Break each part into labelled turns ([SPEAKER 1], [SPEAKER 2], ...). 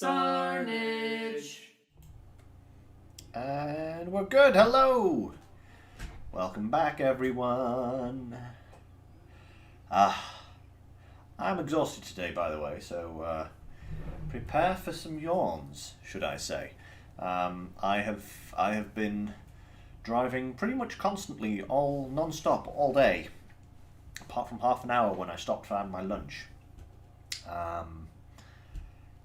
[SPEAKER 1] Sarnage.
[SPEAKER 2] And we're good. Hello. Welcome back, everyone. I'm exhausted today, by the way, so prepare for some yawns, should I say. I have been driving pretty much constantly, all non-stop, all day, apart from half an hour when I stopped to have my lunch.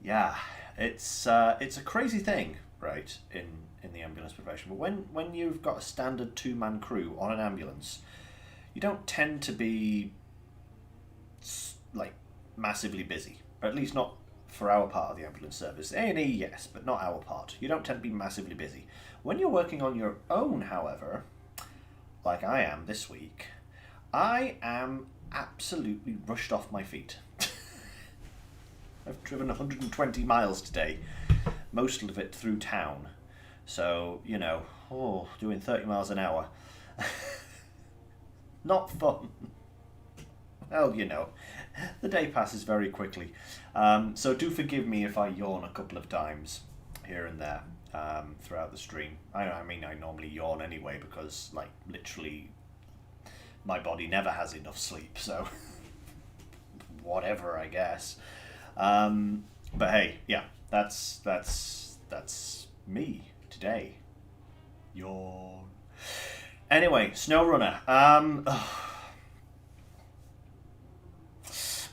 [SPEAKER 2] Yeah, it's a crazy thing, right, in the ambulance profession. But when you've got a standard two-man crew on an ambulance, you don't tend to be like massively busy, or at least not for our part of the ambulance service. A&E, yes, but not our part. You don't tend to be massively busy. When you're working on your own, however, like I am this week, I am absolutely rushed off my feet. I've driven 120 miles today, most of it through town. So, you know, doing 30 miles an hour. Not fun. Well, you know, the day passes very quickly. So do forgive me if I yawn a couple of times here and there throughout the stream. I mean, I normally yawn anyway because, like, literally my body never has enough sleep, so whatever, I guess. But hey, yeah, that's me today. Yawn. Anyway, SnowRunner.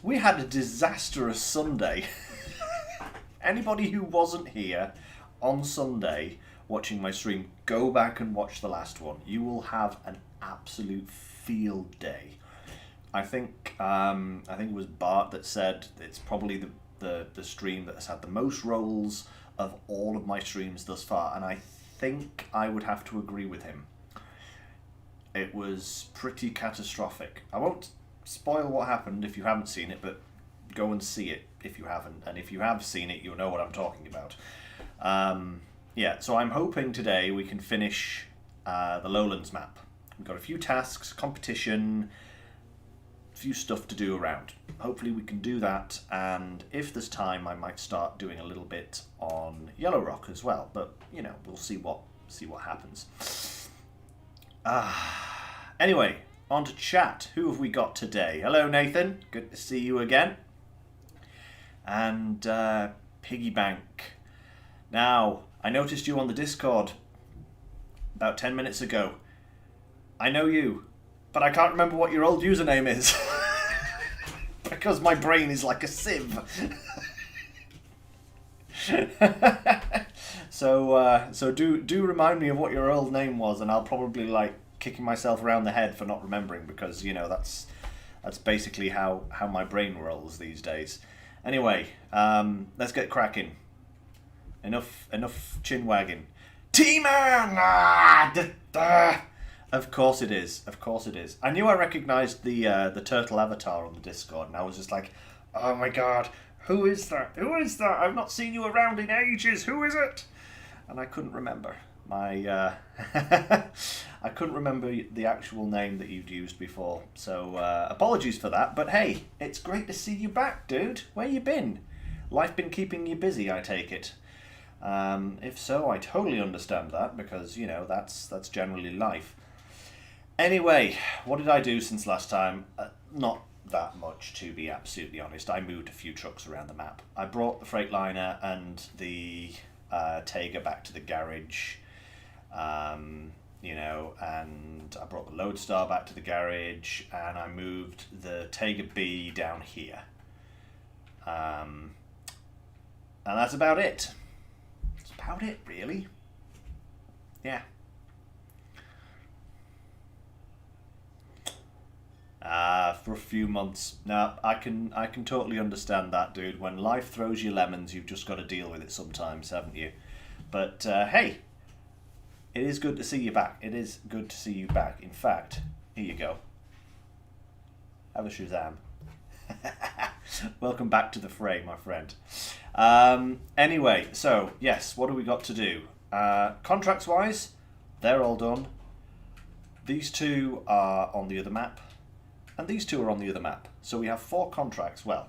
[SPEAKER 2] We had a disastrous Sunday. Anybody who wasn't here on Sunday watching my stream, go back and watch the last one. You will have an absolute field day. I think it was Bart that said it's probably the stream that has had the most rolls of all of my streams thus far, and I think I would have to agree with him. It was pretty catastrophic. I won't spoil what happened if you haven't seen it, but go and see it if you haven't, and if you have seen it, you'll know what I'm talking about. Yeah, so I'm hoping today we can finish the Lowlands map. We've got a few tasks, competition, few stuff to do around. Hopefully we can do that, and if there's time I might start doing a little bit on Yellow Rock as well, but you know, we'll see what happens. Anyway, on to chat. Who have we got today? Hello Nathan, good to see you again. And Piggy Bank. Now, I noticed you on the Discord about 10 minutes ago. I know you, but I can't remember what your old username is. Because my brain is like a sieve. So do remind me of what your old name was, and I'll probably like kicking myself around the head for not remembering, because you know that's basically how my brain rolls these days. Anyway, let's get cracking. Enough chin wagging. T-Man! Of course it is. Of course it is. I knew I recognised the turtle avatar on the Discord, and I was just like, oh my god, who is that? Who is that? I've not seen you around in ages. Who is it? And I couldn't remember. I couldn't remember the actual name that you'd used before. So apologies for that. But hey, it's great to see you back, dude. Where you been? Life been keeping you busy, I take it. If so, I totally understand that, because you know that's generally life. Anyway, what did I do since last time? Not that much, to be absolutely honest. I moved a few trucks around the map. I brought the Freightliner and the Taiga back to the garage, you know, and I brought the Lodestar back to the garage, and I moved the Taiga B down here. And that's about it. That's about it, really. Yeah. For a few months. Now, I can totally understand that, dude. When life throws you lemons, you've just got to deal with it sometimes, haven't you? But, hey, it is good to see you back. It is good to see you back. In fact, here you go. Have a Shazam. Welcome back to the fray, my friend. Anyway, so, yes, what do we got to do? Contracts-wise, they're all done. These two are on the other map. And these two are on the other map. So we have 4 contracts. Well,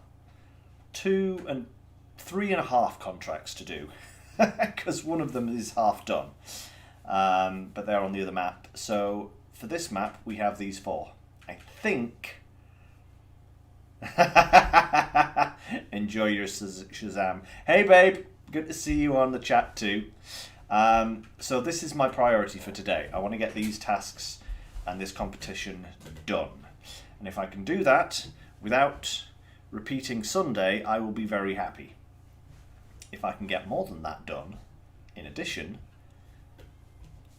[SPEAKER 2] 2 and 3.5 contracts to do because one of them is half done, but they're on the other map. So for this map we have these 4. I think. Enjoy your Shazam. Hey babe, good to see you on the chat too. So this is my priority for today. I want to get these tasks and this competition done, and if I can do that without repeating Sunday, I will be very happy. If I can get more than that done, in addition,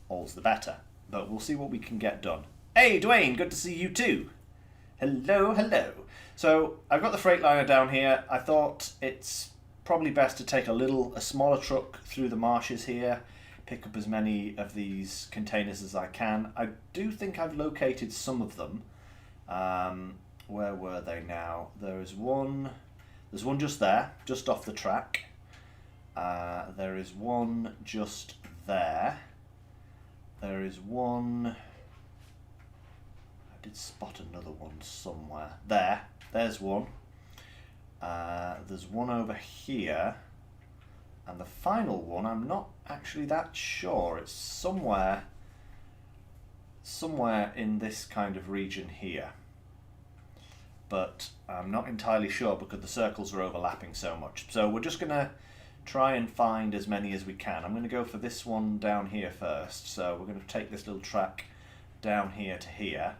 [SPEAKER 2] all's the better. But we'll see what we can get done. Hey, Dwayne, good to see you too. Hello, hello. So I've got the Freightliner down here. I thought it's probably best to take a smaller truck through the marshes here, pick up as many of these containers as I can. I do think I've located some of them. Where were they now? There's one just there, just off the track. There is one just there. There is one. I did spot another one somewhere. There's one. There's one over here. And the final one, I'm not actually that sure. It's somewhere in this kind of region here. But I'm not entirely sure because the circles are overlapping so much. So we're just going to try and find as many as we can. I'm going to go for this one down here first. So we're going to take this little track down here to here.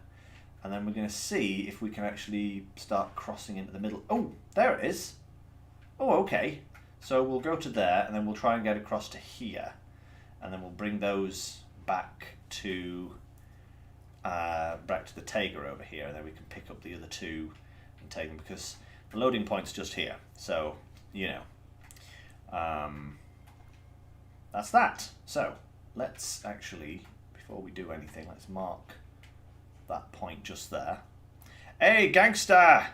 [SPEAKER 2] And then we're going to see if we can actually start crossing into the middle. Oh, there it is. Oh, okay. So we'll go to there and then we'll try and get across to here. And then we'll bring those back to the Tiger over here. And then we can pick up the other 2 and take them because the loading point's just here. So, you know. That's that. So let's actually, before we do anything, let's mark that point just there. Hey, gangster!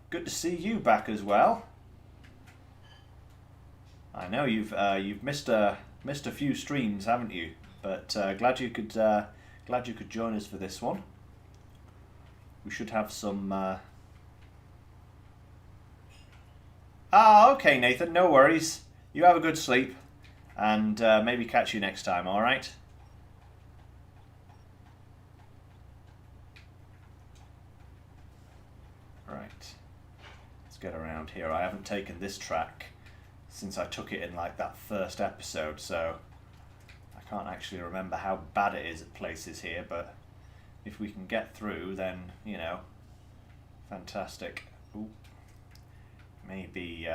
[SPEAKER 2] Good to see you back as well. I know you've missed a few streams, haven't you? But glad you could join us for this one. We should have some. Okay, Nathan. No worries. You have a good sleep, and maybe catch you next time. All right. Right. Let's get around here. I haven't taken this track since I took it in like that first episode, so I can't actually remember how bad it is at places here, but if we can get through, then, you know, fantastic. Ooh. Maybe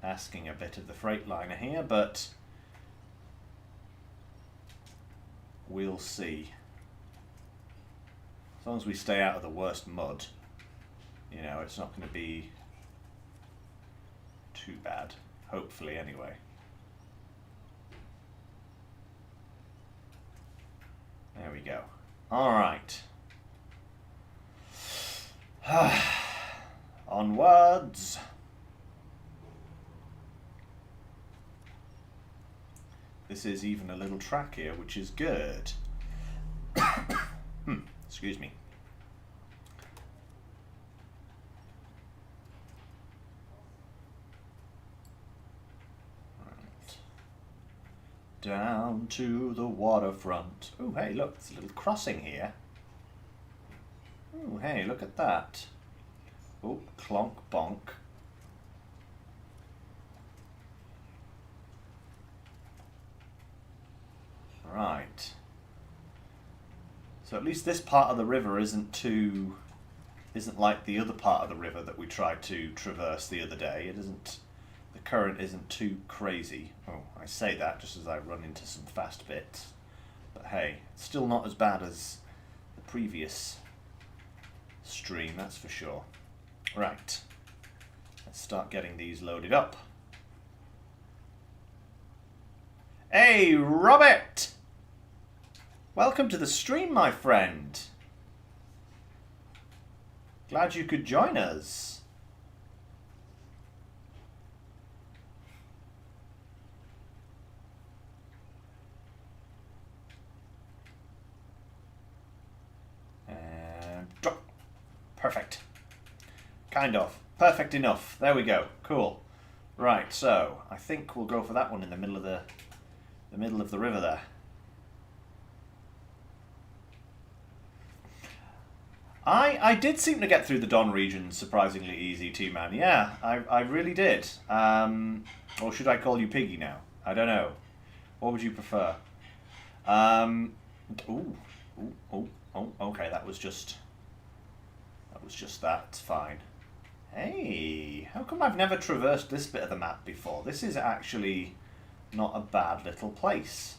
[SPEAKER 2] asking a bit of the Freightliner here, but we'll see. As long as we stay out of the worst mud, you know, it's not going to be too bad. Hopefully, anyway. There we go. All right. Onwards. This is even a little track here, which is good. Excuse me. Right. Down to the waterfront. Oh, hey, look, it's a little crossing here. Oh, hey, look at that. Oh, clonk bonk. Right. So at least this part of the river isn't like the other part of the river that we tried to traverse the other day. It isn't, the current isn't too crazy. Oh, I say that just as I run into some fast bits. But hey, it's still not as bad as the previous stream, that's for sure. Right. Let's start getting these loaded up. Hey, Robert! Welcome to the stream, my friend. Glad you could join us. And drop. Perfect. Kind of. Perfect enough. There we go. Cool. Right, so I think we'll go for that one in the middle of the river there. I did seem to get through the Don region surprisingly easy, T-Man. Yeah, I really did. Or should I call you Piggy now? I don't know. What would you prefer? Okay, that was just that. It's fine. Hey, how come I've never traversed this bit of the map before? This is actually not a bad little place.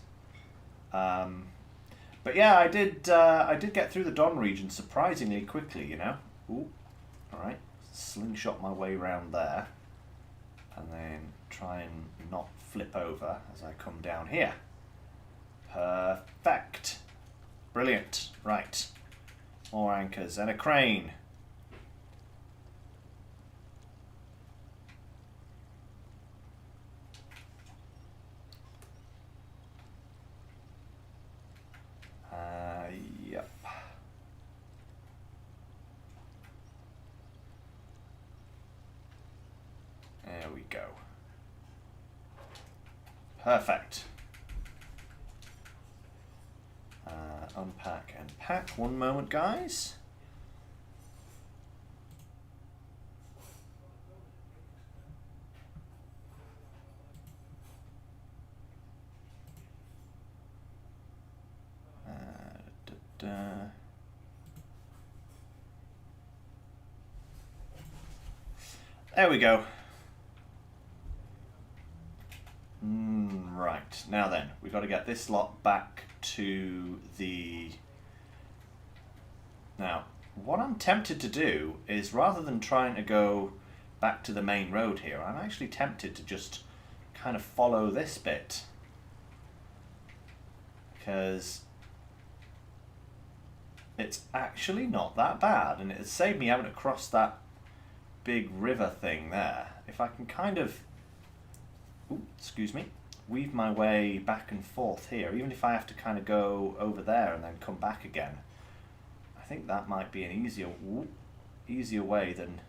[SPEAKER 2] But yeah, I did get through the Don region surprisingly quickly, you know. Ooh, all right. Slingshot my way around there, and then try and not flip over as I come down here. Perfect. Brilliant. Right. More anchors and a crane. Yep. There we go. Perfect. Unpack and pack. One moment, guys. There we go. Right, now then, we've got to get this lot back to the... Now, what I'm tempted to do is, rather than trying to go back to the main road here, I'm actually tempted to just kind of follow this bit. Because it's actually not that bad, and it's saved me having to cross that big river thing there. If I can kind of, excuse me, weave my way back and forth here, even if I have to kind of go over there and then come back again, I think that might be an easier way than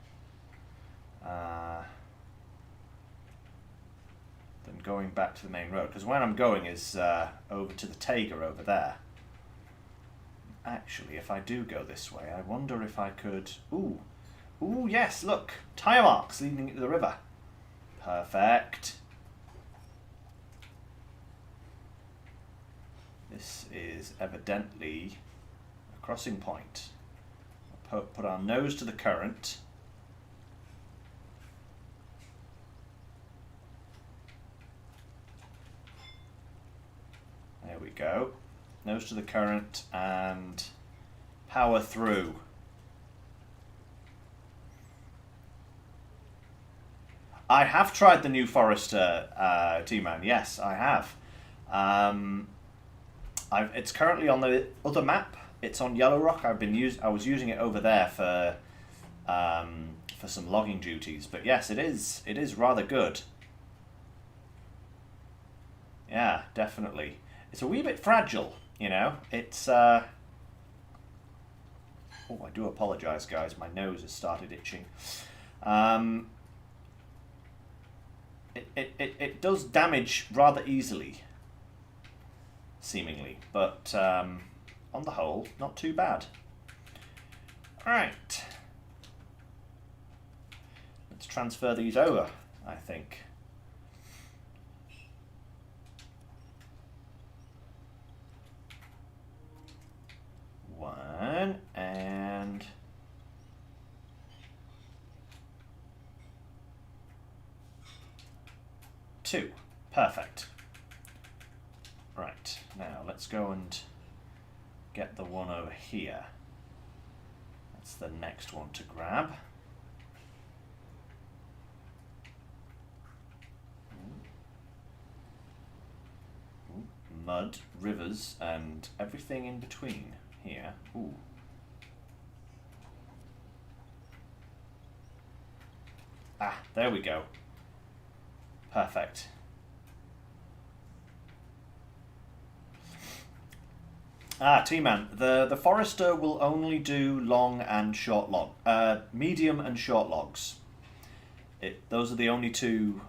[SPEAKER 2] going back to the main road. Because where I'm going is over to the Tager over there. Actually, if I do go this way, I wonder if I could... Ooh, yes, look. Tire marks leading into the river. Perfect. This is evidently a crossing point. Put our nose to the current. There we go. Nose to the current and power through. I have tried the New Forester T-Man. Yes, I have. It's currently on the other map. It's on Yellow Rock. I was using it over there for some logging duties. But yes, it is rather good. Yeah, definitely. It's a wee bit fragile, you know. It's oh, I do apologise, guys. My nose has started itching. It does damage rather easily, seemingly, but on the whole, not too bad. Alright. Let's transfer these over, I think. One, and... two. Perfect. Right, now let's go and get the one over here. That's the next one to grab. Mud, rivers, and everything in between here. Ooh. Ah, there we go. Perfect. T-Man, the Forester will only do long and short log, medium and short logs. Those are the only two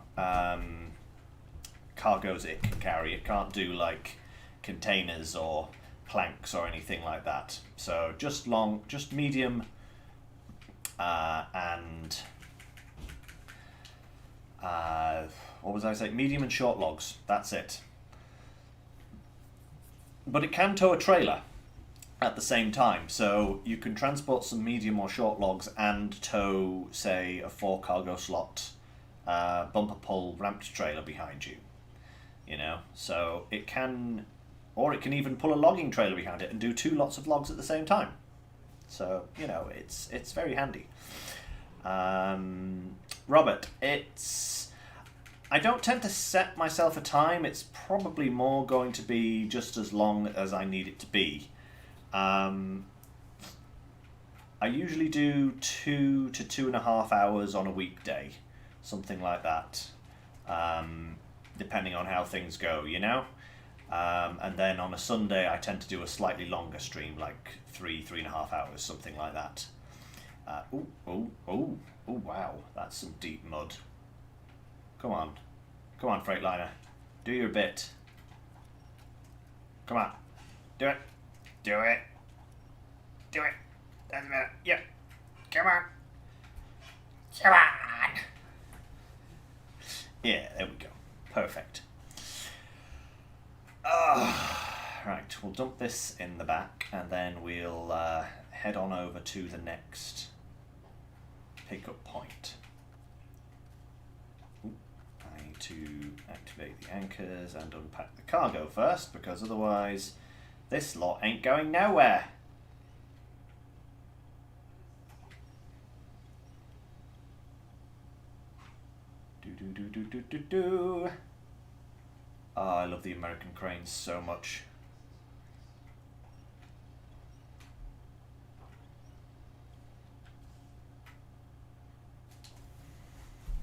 [SPEAKER 2] cargoes it can carry. It can't do like containers or planks or anything like that. So just long, just medium, and what was I saying? Medium and short logs. That's it. But it can tow a trailer at the same time, so you can transport some medium or short logs and tow, say, a 4 cargo slot bumper pull ramped trailer behind you. You know, so it can, or it can even pull a logging trailer behind it and do 2 lots of logs at the same time. So, you know, it's very handy. Robert, I don't tend to set myself a time. It's probably more going to be just as long as I need it to be. I usually do 2 to 2.5 hours on a weekday, something like that, depending on how things go, you know? And then on a Sunday, I tend to do a slightly longer stream, like 3.5 hours, something like that. Oh, wow, that's some deep mud. Come on, Freightliner, do your bit. Come on, do it. Doesn't matter. Yep. Come on. Yeah, there we go. Perfect. Right, we'll dump this in the back and then we'll head on over to the next pickup point. I need to activate the anchors and unpack the cargo first, because otherwise this lot ain't going nowhere. Do. Oh, I love the American cranes so much.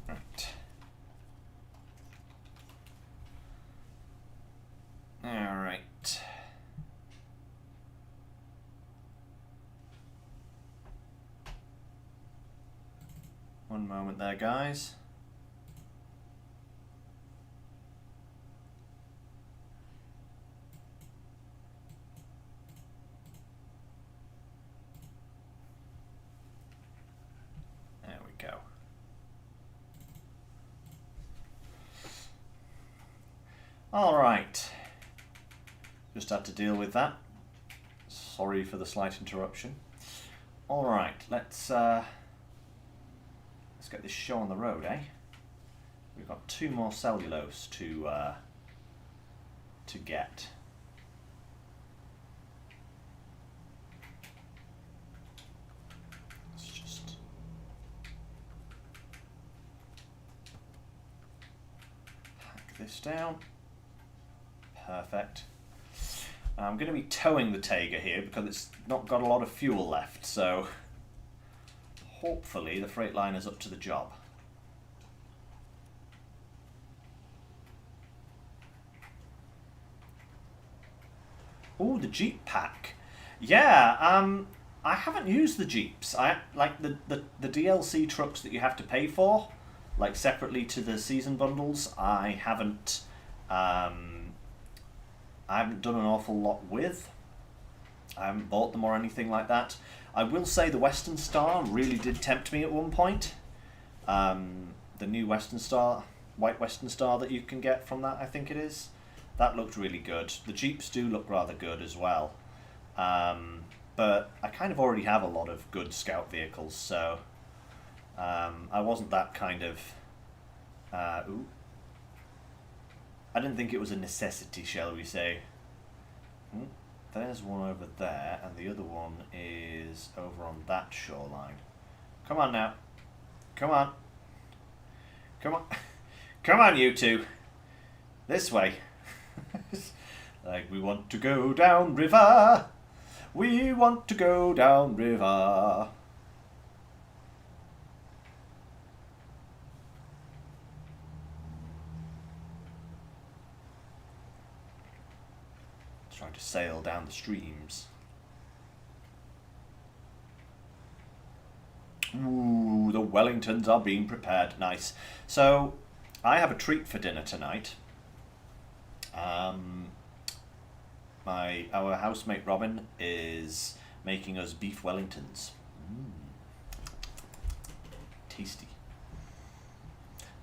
[SPEAKER 2] Right. All right. One moment there, guys. Go. All right. Just had to deal with that. Sorry for the slight interruption. All right, let's get this show on the road, eh? We've got 2 more cellulose to get. This down. Perfect. I'm going to be towing the Taiga here because it's not got a lot of fuel left, so hopefully the Freightliner's up to the job. Oh, the Jeep pack. Yeah, I haven't used the Jeeps. I like the DLC trucks that you have to pay for, like separately to the season bundles. I haven't done an awful lot with. I haven't bought them or anything like that. I will say the Western Star really did tempt me at one point. The new Western Star, white Western Star that you can get from that, I think it is. That looked really good. The Jeeps do look rather good as well. But I kind of already have a lot of good scout vehicles, so I wasn't that kind of... I didn't think it was a necessity, shall we say. There's one over there, and the other one is over on that shoreline. Come on now. Come on. Come on. Come on, you two. This way. Like, we want to go down river. We want to go down river. Trying to sail down the streams. Ooh, the Wellingtons are being prepared. Nice. So, I have a treat for dinner tonight. Our housemate Robin is making us beef Wellingtons. Tasty.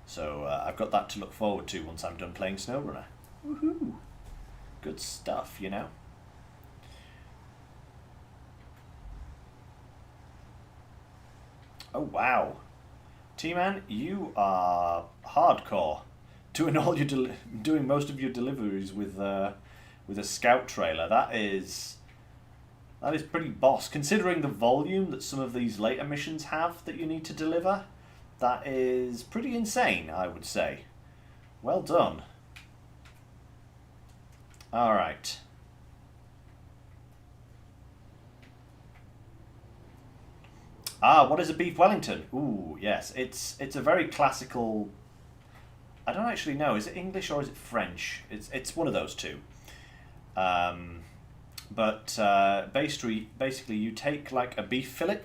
[SPEAKER 2] So I've got that to look forward to once I'm done playing SnowRunner. Woohoo! Good stuff, you know. Oh wow, T-Man, you are hardcore, doing most of your deliveries with a scout trailer. That is pretty boss, considering the volume that some of these later missions have that you need to deliver. That is pretty insane, I would say. Well done. All right. Ah, what is a beef Wellington? Ooh, yes, it's a very classical. I don't actually know. Is it English or is it French? It's one of those two. Basically, you take like a beef fillet,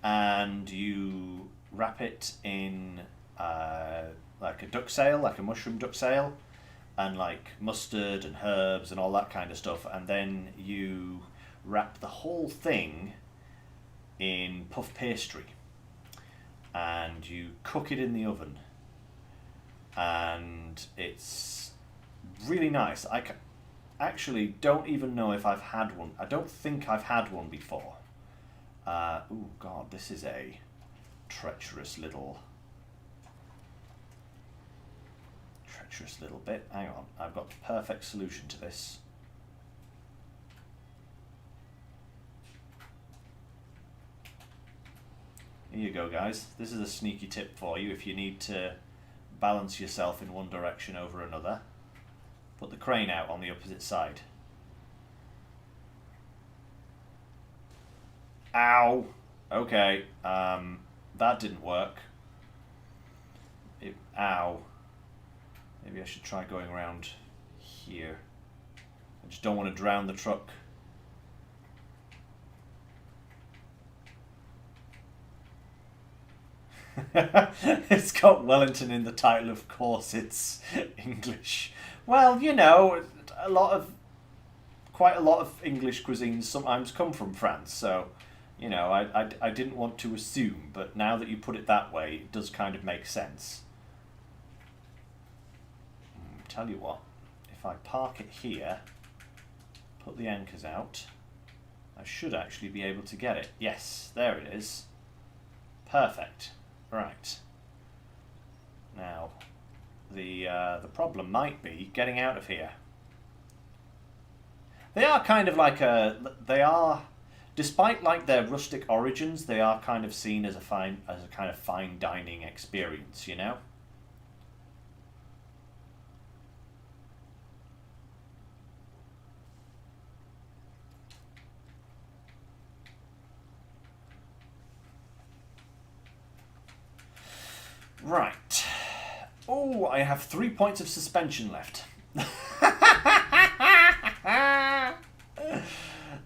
[SPEAKER 2] and you wrap it in like a duck sail, like a mushroom duck sail, and like mustard and herbs and all that kind of stuff, and then you wrap the whole thing in puff pastry, and you cook it in the oven, and it's really nice. I actually don't even know if I've had one. I don't think I've had one before. Oh god, this is a treacherous little bit. Hang on, I've got the perfect solution to this. Here you go, guys. This is a sneaky tip for you if you need to balance yourself in one direction over another. Put the crane out on the opposite side. Ow! Okay, that didn't work. Ow. Maybe I should try going around here. I just don't want to drown the truck. It's got Wellington in the title, of course it's English. Well, you know, quite a lot of English cuisines sometimes come from France, so, you know, I didn't want to assume, but now that you put it that way, it does kind of make sense. Tell you what, if I park it here, put the anchors out, I should actually be able to get it. Yes, there it is. Perfect. Right. Now, the problem might be getting out of here. They are kind of like despite like their rustic origins, they are kind of seen as a kind of fine dining experience, you know? Right. Oh, I have 3 points of suspension left.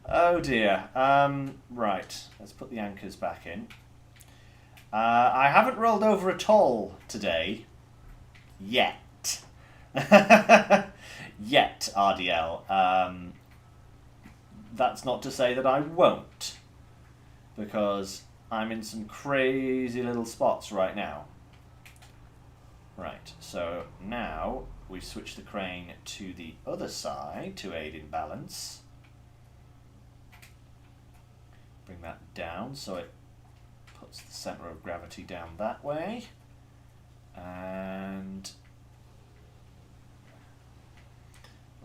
[SPEAKER 2] Oh dear. Right. Let's put the anchors back in. I haven't rolled over at all today. Yet. Yet, RDL. That's not to say that I won't. Because I'm in some crazy little spots right now. Right, so now we switch the crane to the other side to aid in balance. Bring that down so it puts the centre of gravity down that way. And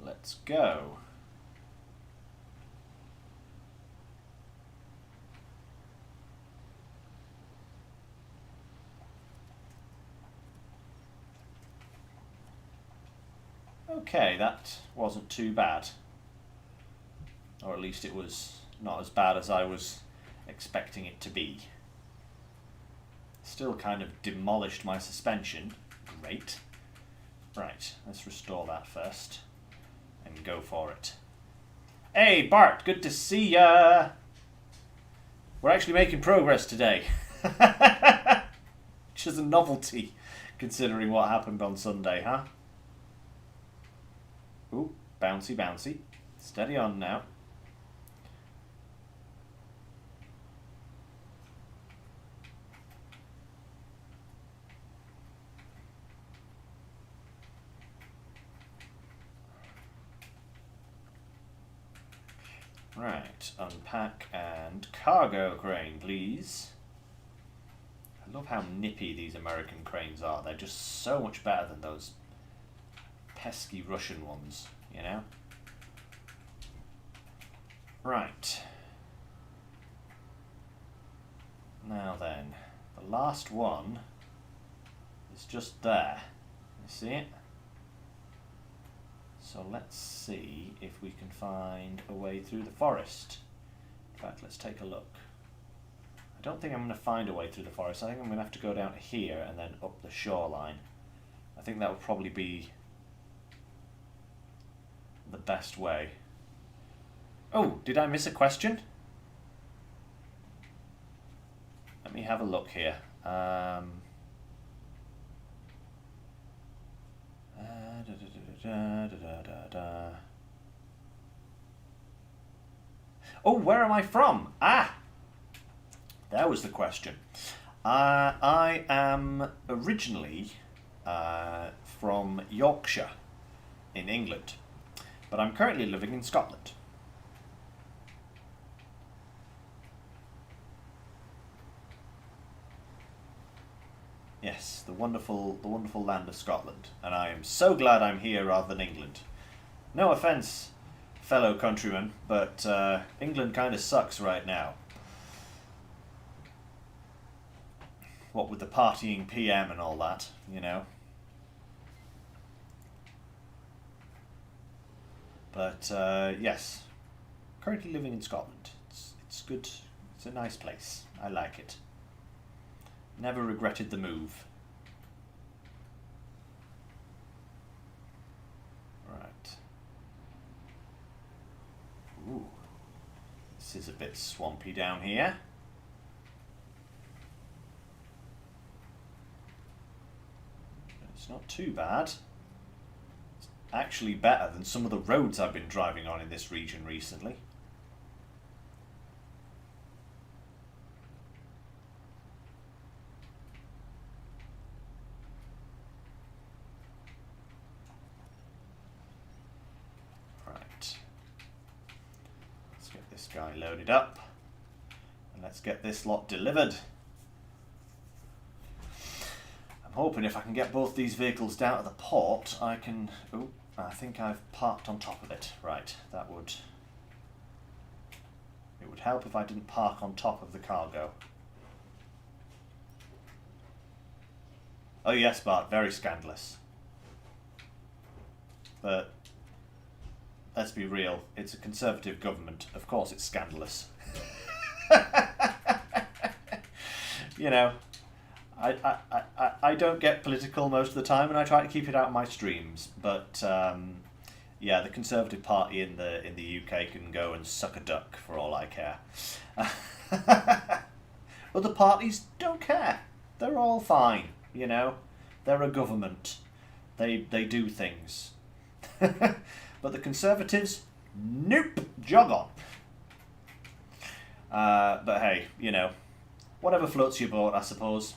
[SPEAKER 2] let's go. Okay, that wasn't too bad. Or at least it was not as bad as I was expecting it to be. Still kind of demolished my suspension. Great. Right, let's restore that first and go for it. Hey, Bart, good to see ya. We're actually making progress today. Which is a novelty, considering what happened on Sunday, huh? Ooh, bouncy, bouncy. Steady on now. Right, unpack and cargo crane, please. I love how nippy these American cranes are. They're just so much better than those pesky Russian ones, you know? Right. Now then, the last one is just there. You see it? So let's see if we can find a way through the forest. In fact, let's take a look. I don't think I'm going to find a way through the forest. I think I'm going to have to go down here and then up the shoreline. I think that would probably be the best way. Oh, did I miss a question? Let me have a look here. Oh, where am I from? Ah! That was the question. I am originally from Yorkshire in England, but I'm currently living in Scotland. Yes, the wonderful land of Scotland, and I am so glad I'm here rather than England. No offence, fellow countrymen, but England kind of sucks right now. What with the partying PM and all that, you know. But yes, currently living in Scotland. It's good. It's a nice place. I like it. Never regretted the move. Right. Ooh. This is a bit swampy down here. It's not too bad. It's actually better than some of the roads I've been driving on in this region recently. Guy loaded up, and let's get this lot delivered. I'm hoping if I can get both these vehicles down to the port, I can... Oh, I think I've parked on top of it. Right, that would... It would help if I didn't park on top of the cargo. Oh yes, Bart, very scandalous. But... let's be real, it's a Conservative government. Of course it's scandalous. You know, I don't get political most of the time, and I try to keep it out of my streams. But yeah, the Conservative Party in the UK can go and suck a duck for all I care. Other parties don't care. They're all fine, you know. They're a government. They do things. But the Conservatives, nope, jog on. But hey, you know, whatever floats your boat, I suppose.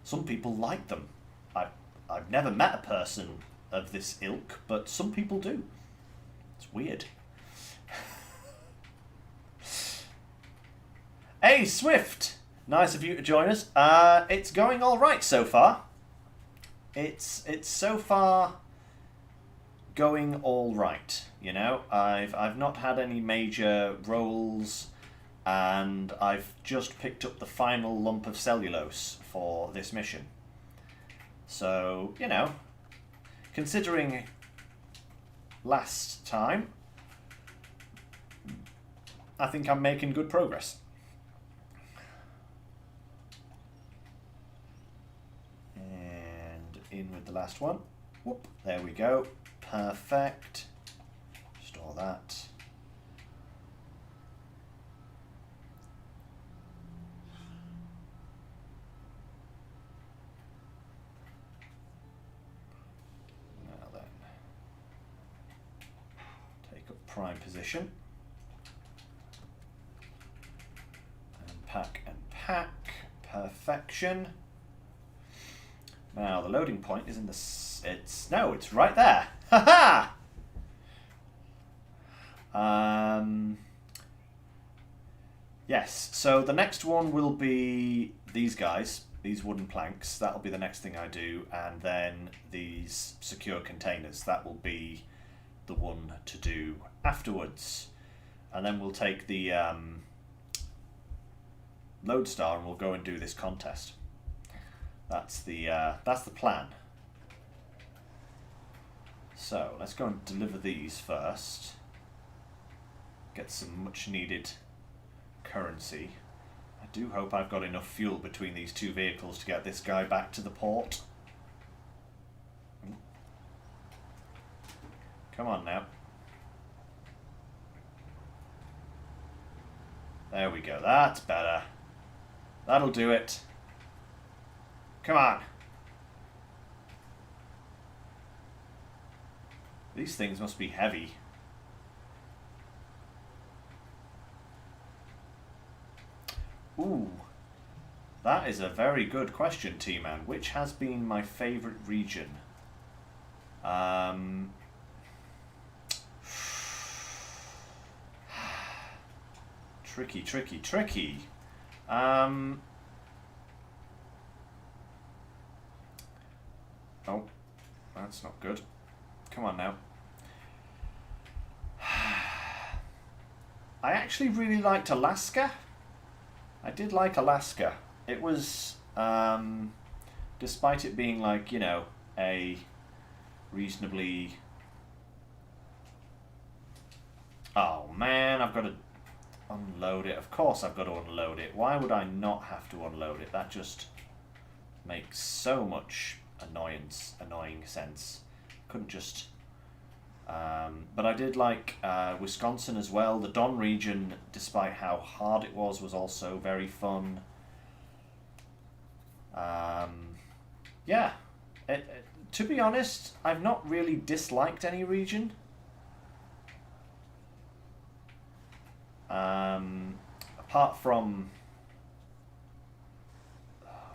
[SPEAKER 2] Some people like them. I've never met a person of this ilk, but some people do. It's weird. Hey, Swift! Nice of you to join us. It's going all right so far. It's so far going all right, you know. I've not had any major rolls, and I've just picked up the final lump of cellulose for this mission. So, you know, considering last time, I think I'm making good progress. And in with the last one. Whoop, there we go. Perfect. Store that. Now then, take up prime position. And pack and pack. Perfection. Now the loading point is in the... it's right there. Ha ha! Yes, so the next one will be these guys, these wooden planks. That'll be the next thing I do, and then these secure containers. That will be the one to do afterwards. And then we'll take the Lodestar and we'll go and do this contest. That's the plan. So let's go and deliver these first. Get some much needed currency. I do hope I've got enough fuel between these two vehicles to get this guy back to the port. Come on now. There we go. That's better. That'll do it. Come on. These things must be heavy. Ooh. That is a very good question, T-Man. Which has been my favourite region? Tricky, tricky, tricky. Oh, that's not good. Come on now. I actually really liked Alaska. I did like Alaska. It was, despite it being like, you know, a reasonably... Oh man, I've got to unload it. Of course I've got to unload it. Why would I not have to unload it? That just makes so much annoying sense. Couldn't just... but I did like Wisconsin as well. The Don region, despite how hard it was also very fun. Yeah. To be honest, I've not really disliked any region. Apart from...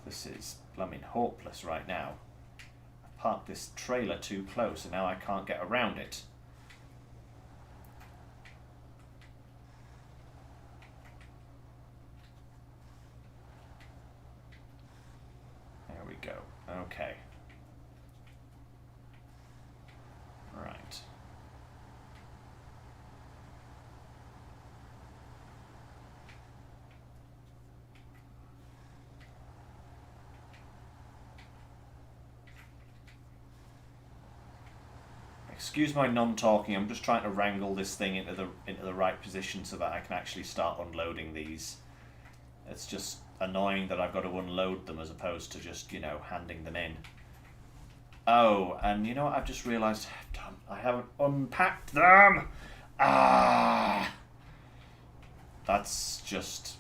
[SPEAKER 2] this is blooming hopeless right now. I've parked this trailer too close and now I can't get around it. There we go. Okay. Right. Excuse my non-talking. I'm just trying to wrangle this thing into the right position so that I can actually start unloading these. It's just annoying that I've got to unload them as opposed to just, you know, handing them in. Oh, and you know what I've just realised I've done? I haven't unpacked them! Ah! That's just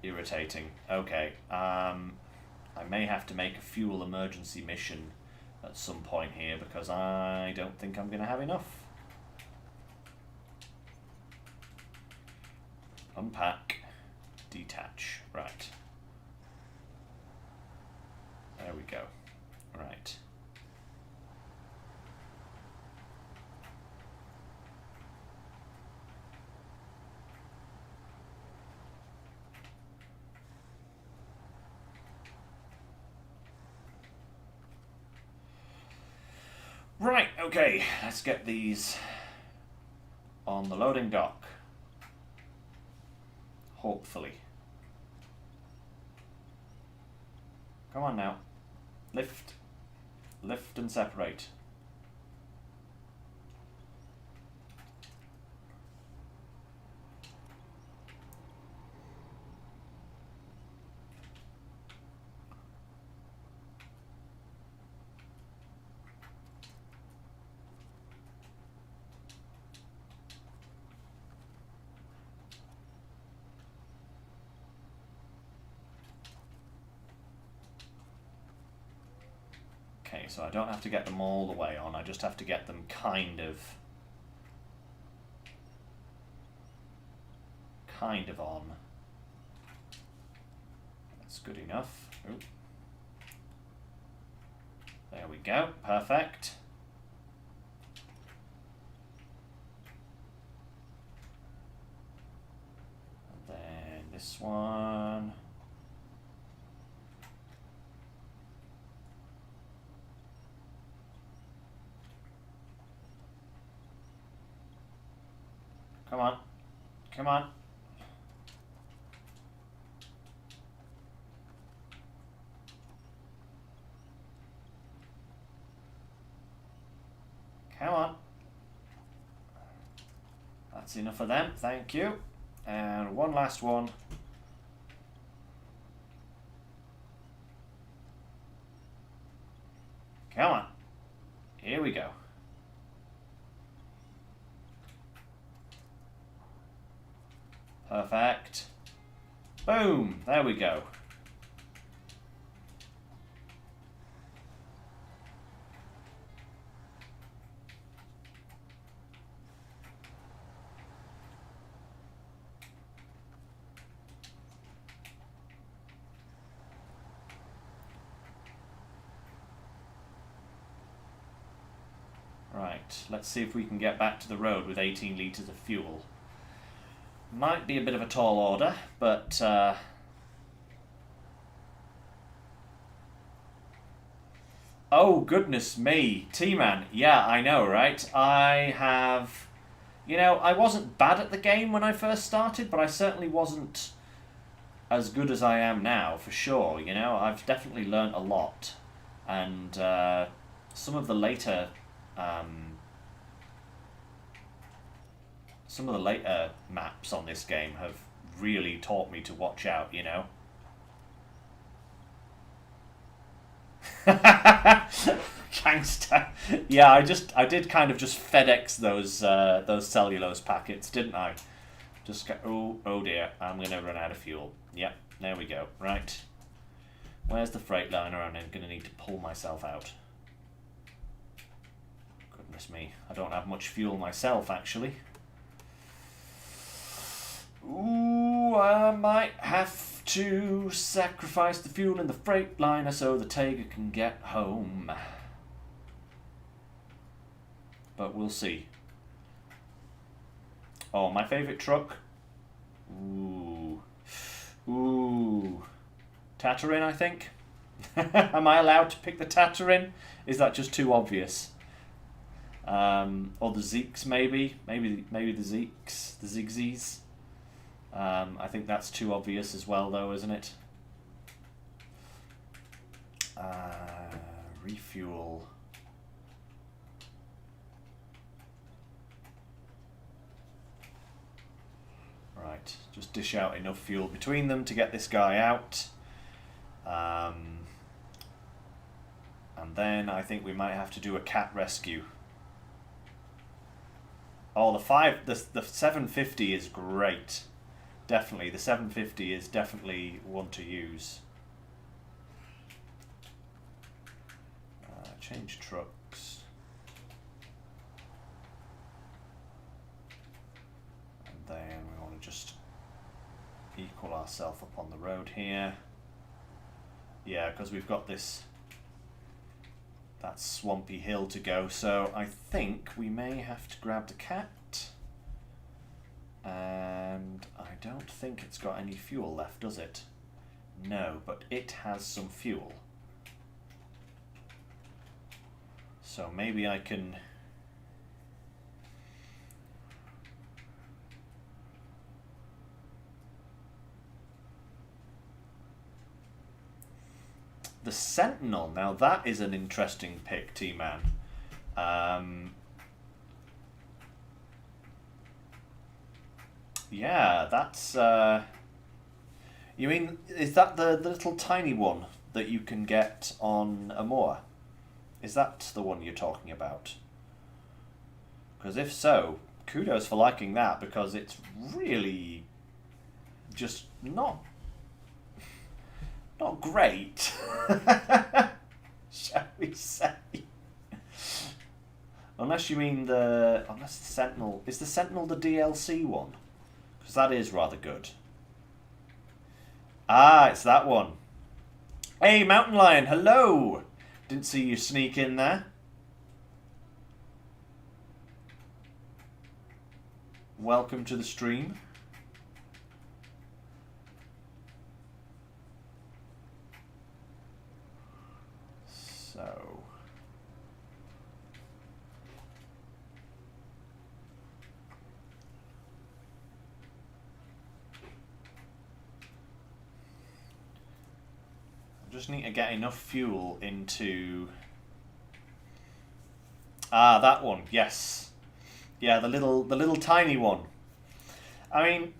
[SPEAKER 2] irritating. Okay, I may have to make a fuel emergency mission at some point here because I don't think I'm going to have enough. Unpack. Detach. Right. There we go. Right. Right, okay, let's get these on the loading dock. Hopefully. Come on now. Lift. Lift and separate. so I don't have to get them all the way on. I just have to get them kind of on. That's good enough. Ooh. There we go. Perfect. And then this one. Come on. Come on. Come on. That's enough of them, thank you. And one last one. Come on. Here we go. Perfect. Boom. There we go. Right, let's see if we can get back to the road with 18 litres of fuel. Might be a bit of a tall order, but oh goodness me, T-Man, yeah, I know, right? I have, you know, I wasn't bad at the game when I first started, but I certainly wasn't as good as I am now, for sure, you know? I've definitely learnt a lot, and some of the later maps on this game have really taught me to watch out, you know. Gangster. Yeah, I did kind of just FedEx those cellulose packets, didn't I? Just go, oh dear, I'm gonna run out of fuel. Yep, there we go. Right. Where's the Freightliner? I'm gonna need to pull myself out. Goodness me, I don't have much fuel myself, actually. Ooh, I might have to sacrifice the fuel in the Freightliner so the Tiger can get home. But we'll see. Oh, my favourite truck? Ooh. Ooh. Tatarin, I think? Am I allowed to pick the Tatarin? Is that just too obvious? Or the Zeeks, maybe? Maybe the Zeeks, the Zigzies. I think that's too obvious as well, though, isn't it? Refuel. Right, just dish out enough fuel between them to get this guy out. And then I think we might have to do a cat rescue. Oh, the 750 is great. Definitely, the 750 is definitely one to use. Change trucks. And then we want to just equal ourselves up on the road here. Yeah, because we've got that swampy hill to go, so I think we may have to grab the cat. And I don't think it's got any fuel left, does it? No, but it has some fuel. So maybe I can... The Sentinel, now that is an interesting pick, T-Man. Yeah, that's... You mean, is that the little tiny one that you can get on a moor? Is that the one you're talking about? Because if so, kudos for liking that, because it's really just not great. Shall we say? Unless you mean unless the Sentinel... Is the Sentinel the DLC one? Because that is rather good. Ah, it's that one. Hey, Mountain Lion, hello! Didn't see you sneak in there. Welcome to the stream. So... just need to get enough fuel into... Ah, that one, yes. Yeah, the little tiny one. I mean,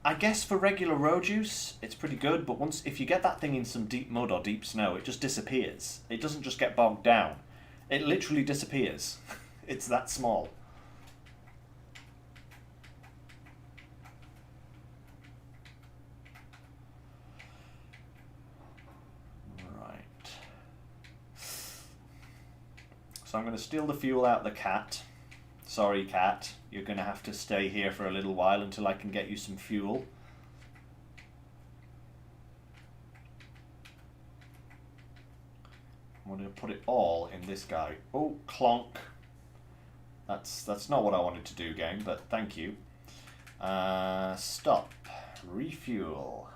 [SPEAKER 2] I guess for regular road use, it's pretty good, but if you get that thing in some deep mud or deep snow, it just disappears. It doesn't just get bogged down. It literally disappears. It's that small. Right. So I'm going to steal the fuel out of the cat. Sorry, cat. You're going to have to stay here for a little while until I can get you some fuel. I'm going to put it all in this guy. Oh, clonk. That's not what I wanted to do, gang, but thank you. Stop. Refuel.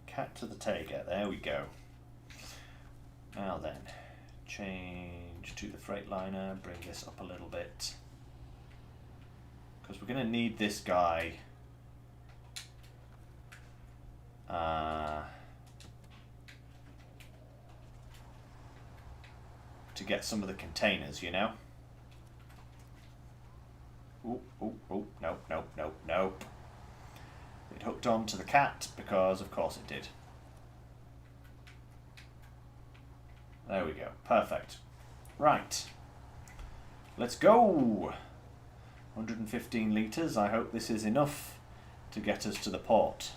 [SPEAKER 2] Cat to the Tiger. There we go. Now then. Change to the Freightliner, bring this up a little bit. Because we're going to need this guy to get some of the containers, you know? Ooh, ooh, ooh, nope, nope, nope, nope. It hooked on to the cat because, of course, it did. There we go. Perfect. Right. Let's go! 115 litres. I hope this is enough to get us to the port.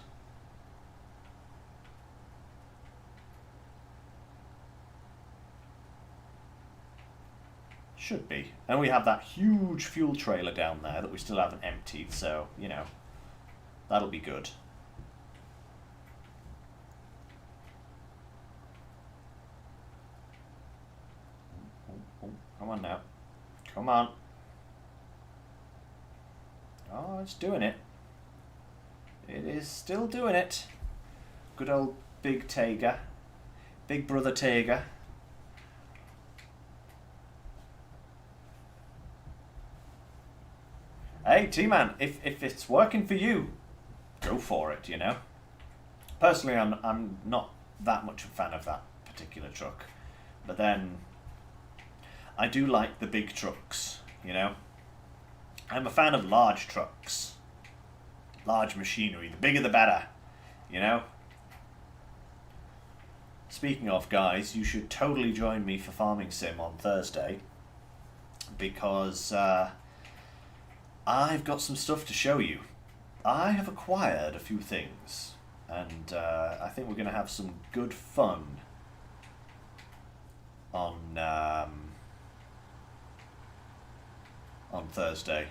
[SPEAKER 2] Should be. And we have that huge fuel trailer down there that we still haven't emptied, so, you know, that'll be good. Come on now. Come on. Oh, it's doing it. It is still doing it. Good old Big Tiger. Big Brother Tiger. Hey, T-Man, if it's working for you, go for it, you know. Personally, I'm not that much a fan of that particular truck. But then... I do like the big trucks, you know. I'm a fan of large trucks. Large machinery. The bigger the better, you know. Speaking of, guys, you should totally join me for Farming Sim on Thursday. Because I've got some stuff to show you. I have acquired a few things. And I think we're going to have some good fun on Thursday.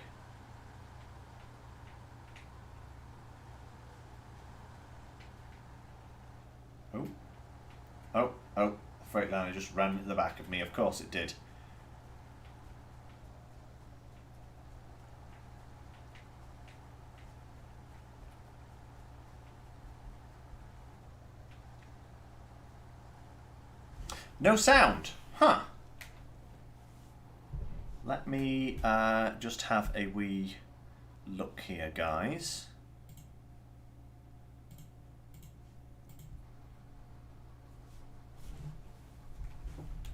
[SPEAKER 2] Oh. Oh, oh. The Freightliner just ran into the back of me. Of course it did. No sound. Huh. Let me just have a wee look here, guys.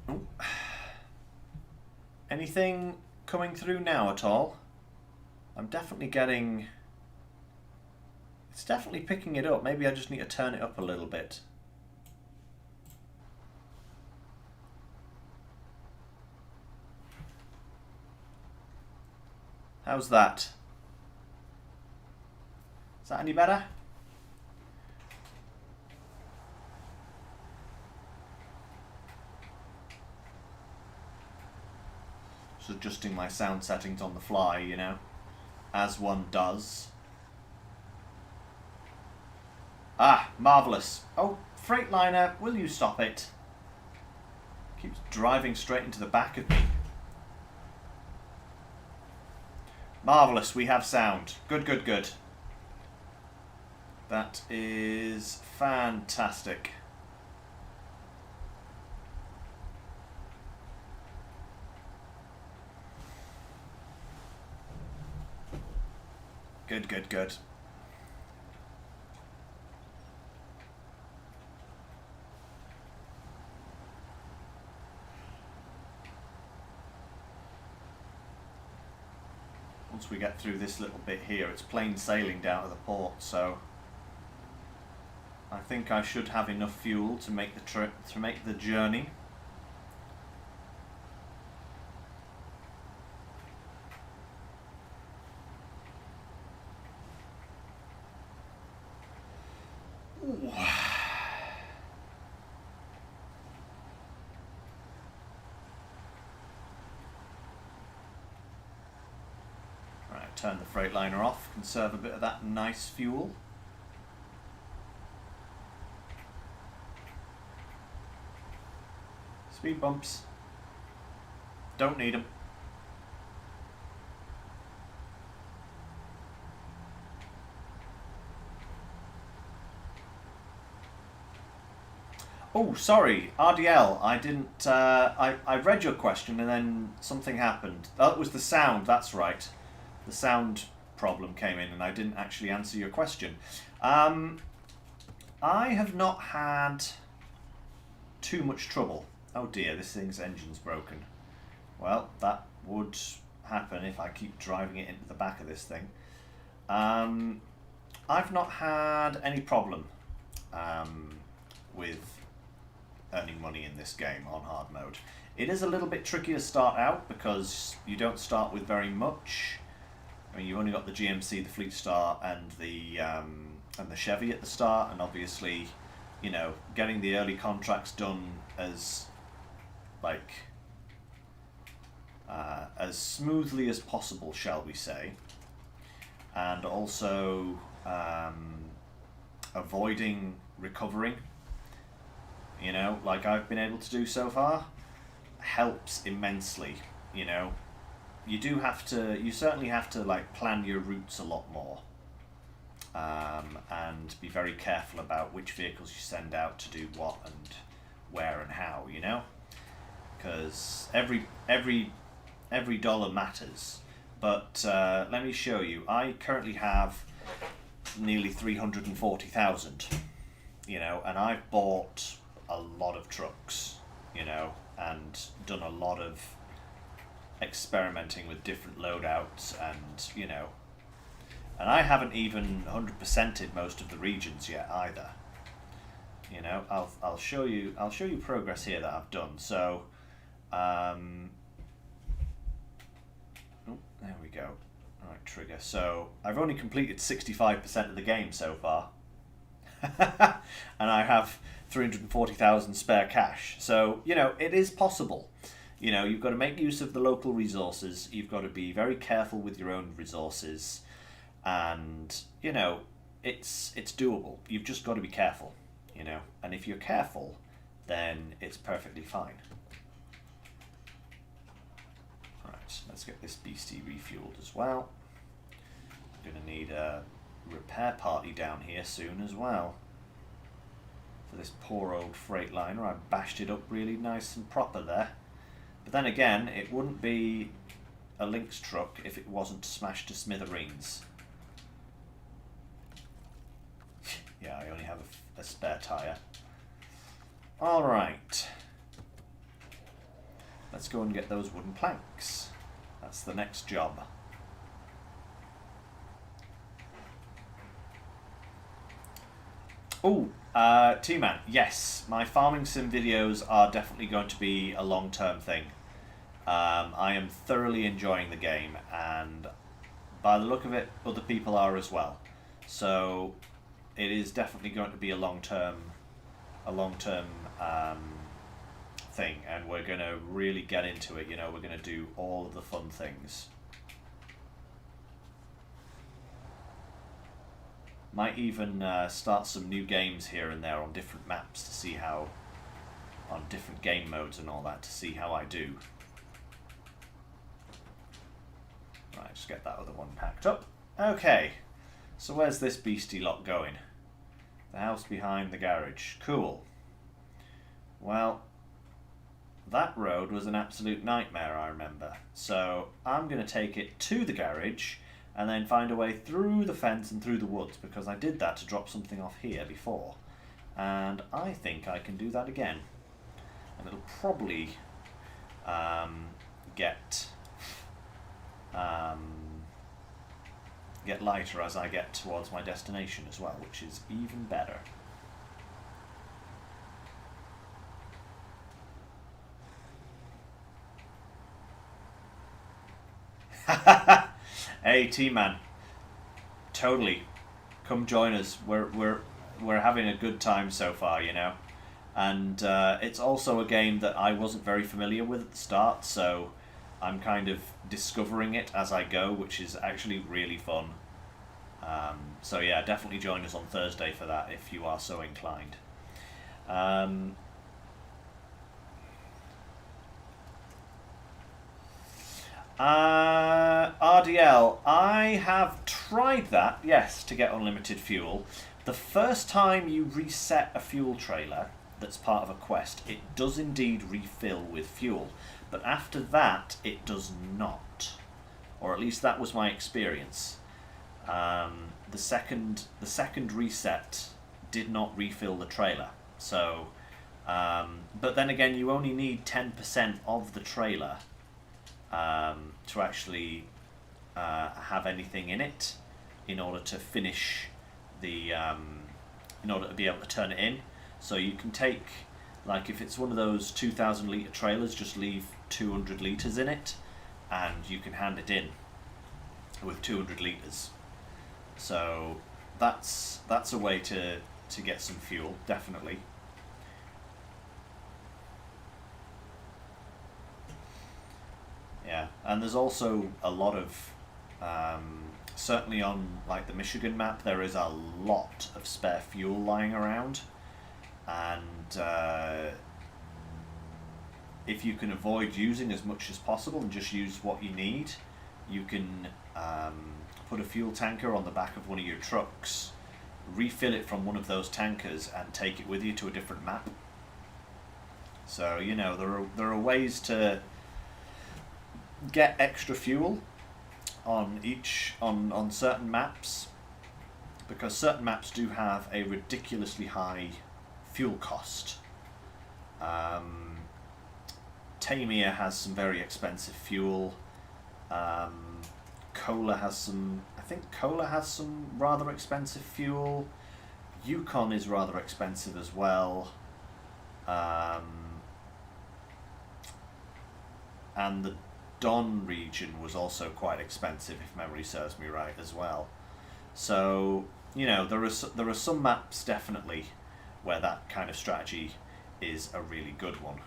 [SPEAKER 2] Oh. Anything coming through now at all? I'm definitely getting... It's definitely picking it up. Maybe I just need to turn it up a little bit. How's that? Is that any better? Just adjusting my sound settings on the fly, you know, as one does. Ah, marvellous. Oh, Freightliner, will you stop it? Keeps driving straight into the back of me. Marvellous, we have sound. Good, good, good. That is fantastic. Good, good, good. Once we get through this little bit here, it's plain sailing down to the port, so I think I should have enough fuel to make the trip, to make the journey. Ooh. Right, turn the Freightliner off, conserve a bit of that nice fuel. Speed bumps. Don't need them. Oh, sorry, RDL. I didn't. I read your question and then something happened. That was the sound. That's right. The sound problem came in and I didn't actually answer your question. I have not had too much trouble. Oh dear, this thing's engine's broken. Well, that would happen if I keep driving it into the back of this thing. I've not had any problem with earning money in this game on hard mode. It is a little bit tricky to start out because you don't start with very much. I mean, you only got the GMC, the Fleet Star, and the Chevy at the start, and obviously, you know, getting the early contracts done as as smoothly as possible, shall we say, and also avoiding recovering, you know, like I've been able to do so far, helps immensely. You know, you certainly have to like plan your routes a lot more, and be very careful about which vehicles you send out to do what and where and how, you know, because every dollar matters. But let me show you. I currently have nearly 340,000, you know, and I've bought a lot of trucks, you know, and done a lot of experimenting with different loadouts, and you know, and I haven't even 100%ed most of the regions yet either. You know, I'll show you progress here that I've done. So, oh, there we go. All right, trigger. So I've only completed 65% of the game so far, and I have 340,000 spare cash. So you know, it is possible. You know, you've got to make use of the local resources. You've got to be very careful with your own resources, and you know, it's doable. You've just got to be careful. You know, and if you're careful, then it's perfectly fine. Right, let's get this beastie refueled as well. I'm going to need a repair party down here soon as well. For this poor old Freightliner, I bashed it up really nice and proper there. But then again, it wouldn't be a Lynx truck if it wasn't smashed to smithereens. Yeah, I only have a spare tyre. Alright. Let's go and get those wooden planks. That's the next job. Oh, T-Man, yes, my farming sim videos are definitely going to be a long-term thing. I am thoroughly enjoying the game, and by the look of it, other people are as well. So it is definitely going to be a long-term thing, and we're going to really get into it. You know, we're going to do all of the fun things. Might even start some new games here and there on different maps to see how, on different game modes and all that, to see how I do. Right, just get that other one packed up. Okay, so where's this beastie lot going? The house behind the garage. Cool. Well, that road was an absolute nightmare, I remember. So I'm going to take it to the garage and then find a way through the fence and through the woods, because I did that to drop something off here before. And I think I can do that again. And it'll probably get lighter as I get towards my destination as well, which is even better. Hey, T-Man, totally, come join us. We're having a good time so far, you know, and it's also a game that I wasn't very familiar with at the start, so I'm kind of discovering it as I go, which is actually really fun. So yeah, definitely join us on Thursday for that if you are so inclined. RDL, I have tried that, yes, to get unlimited fuel. The first time you reset a fuel trailer that's part of a quest, it does indeed refill with fuel, but after that it does not, or at least that was my experience. The second reset did not refill the trailer, so but then again, you only need 10% of the trailer to actually have anything in it in order to finish the in order to be able to turn it in. So you can take, like, if it's one of those 2,000 litre trailers, just leave 200 litres in it and you can hand it in with 200 litres. So that's a way to get some fuel, definitely. Yeah, and there's also a lot of, certainly on like the Michigan map, there is a lot of spare fuel lying around, and if you can avoid using as much as possible and just use what you need, you can put a fuel tanker on the back of one of your trucks, refill it from one of those tankers and take it with you to a different map. So, you know, there are ways to get extra fuel on certain maps, because certain maps do have a ridiculously high fuel cost. Tamir has some very expensive fuel. Cola has some, I think Cola has some rather expensive fuel. Yukon is rather expensive as well. And the Don region was also quite expensive, if memory serves me right, as well. So, you know, there are some maps definitely where that kind of strategy is a really good one.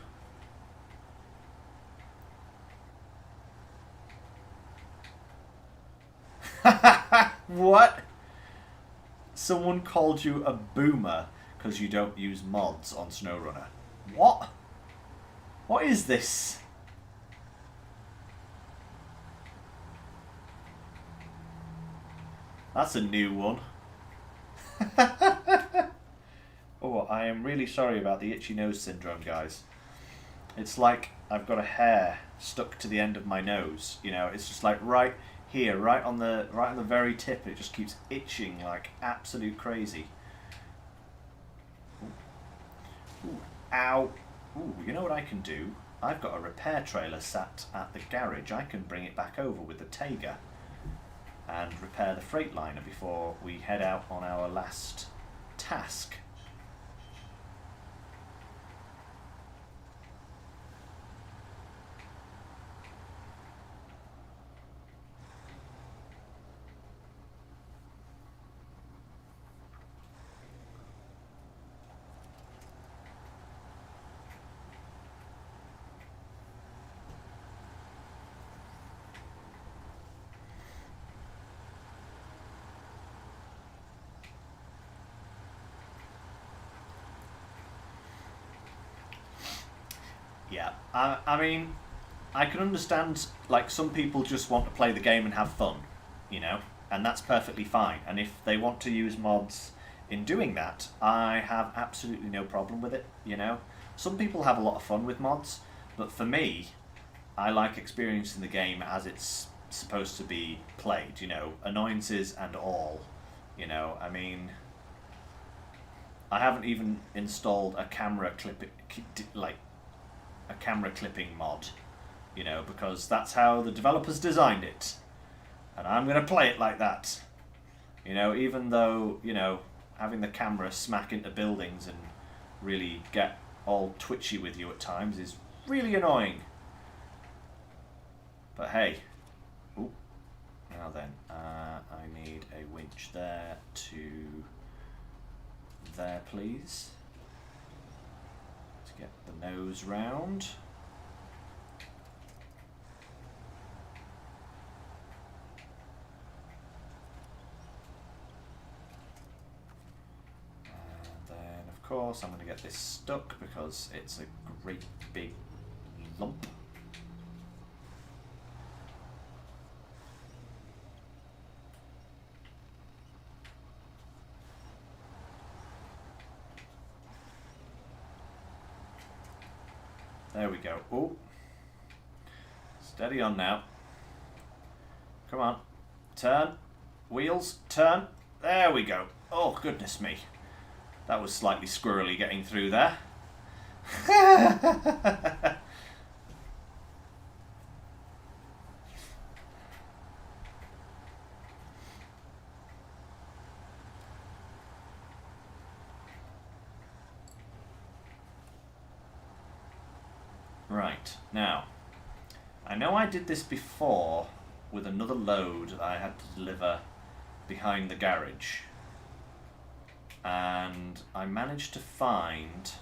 [SPEAKER 2] What? Someone called you a boomer because you don't use mods on SnowRunner. What? What is this? That's a new one. Oh, I am really sorry about the itchy nose syndrome, guys. It's like I've got a hair stuck to the end of my nose. You know, it's just like right here, right on the very tip. It just keeps itching like absolute crazy. Ooh. Ooh. Ow. Ooh, you know what I can do? I've got a repair trailer sat at the garage. I can bring it back over with the Tayga and repair the Freightliner before we head out on our last task. Yeah. I mean, I can understand, like, some people just want to play the game and have fun, you know, and that's perfectly fine. And if they want to use mods in doing that, I have absolutely no problem with it, you know. Some people have a lot of fun with mods, but for me, I like experiencing the game as it's supposed to be played, you know, annoyances and all, you know. I mean, I haven't even installed a camera clipping mod, you know, because that's how the developers designed it. And I'm going to play it like that. You know, even though, you know, having the camera smack into buildings and really get all twitchy with you at times is really annoying. But hey. Ooh. Now then, I need a winch there to there, please. To get the nose round. Of course, I'm going to get this stuck because it's a great big lump. There we go. Oh, steady on now. Come on, turn, wheels, turn. There we go. Oh, goodness me. That was slightly squirrely getting through there. Right, now, I know I did this before with another load that I had to deliver behind the garage. And I managed to find